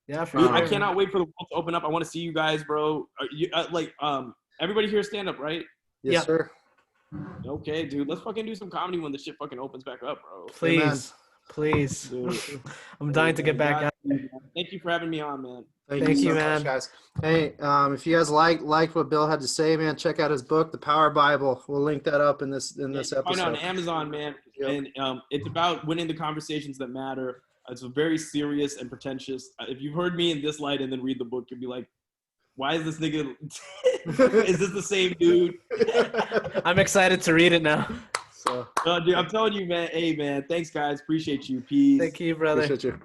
Yeah, for Dude, sure. I cannot wait for the world to open up. I want to see you guys, bro. Everybody here stand up, right? Yes, sir. Okay, dude. Let's fucking do some comedy when the shit fucking opens back up, bro. Please. Dude. I'm dying to get back out. Thank you for having me on, man. Thank you, man. Much, guys. Hey, if you guys liked what Bill had to say, man, check out his book, The Power Bible. We'll link that up in this episode. Find it on Amazon, man. Yep. And it's about winning the conversations that matter. It's very serious and pretentious. If you've heard me in this light and then read the book, you'll be like, why is this nigga – is this the same dude? I'm excited to read it now. So, dude, I'm telling you, man. Hey, man. Thanks, guys. Appreciate you. Peace. Thank you, brother. Appreciate you.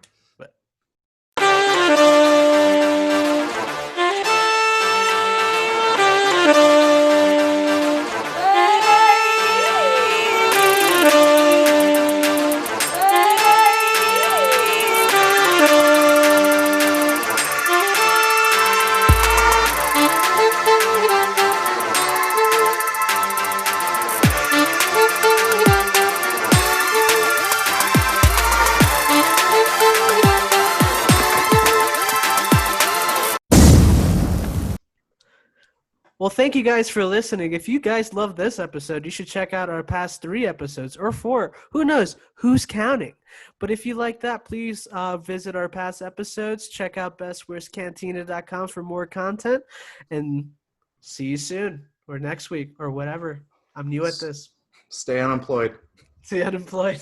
Well, thank you guys for listening. If you guys love this episode, you should check out our past 3 episodes or 4. Who knows? Who's counting? But if you like that, please visit our past episodes. Check out bestworstcantina.com for more content. And see you soon or next week or whatever. I'm new at this. Stay unemployed. See you unemployed.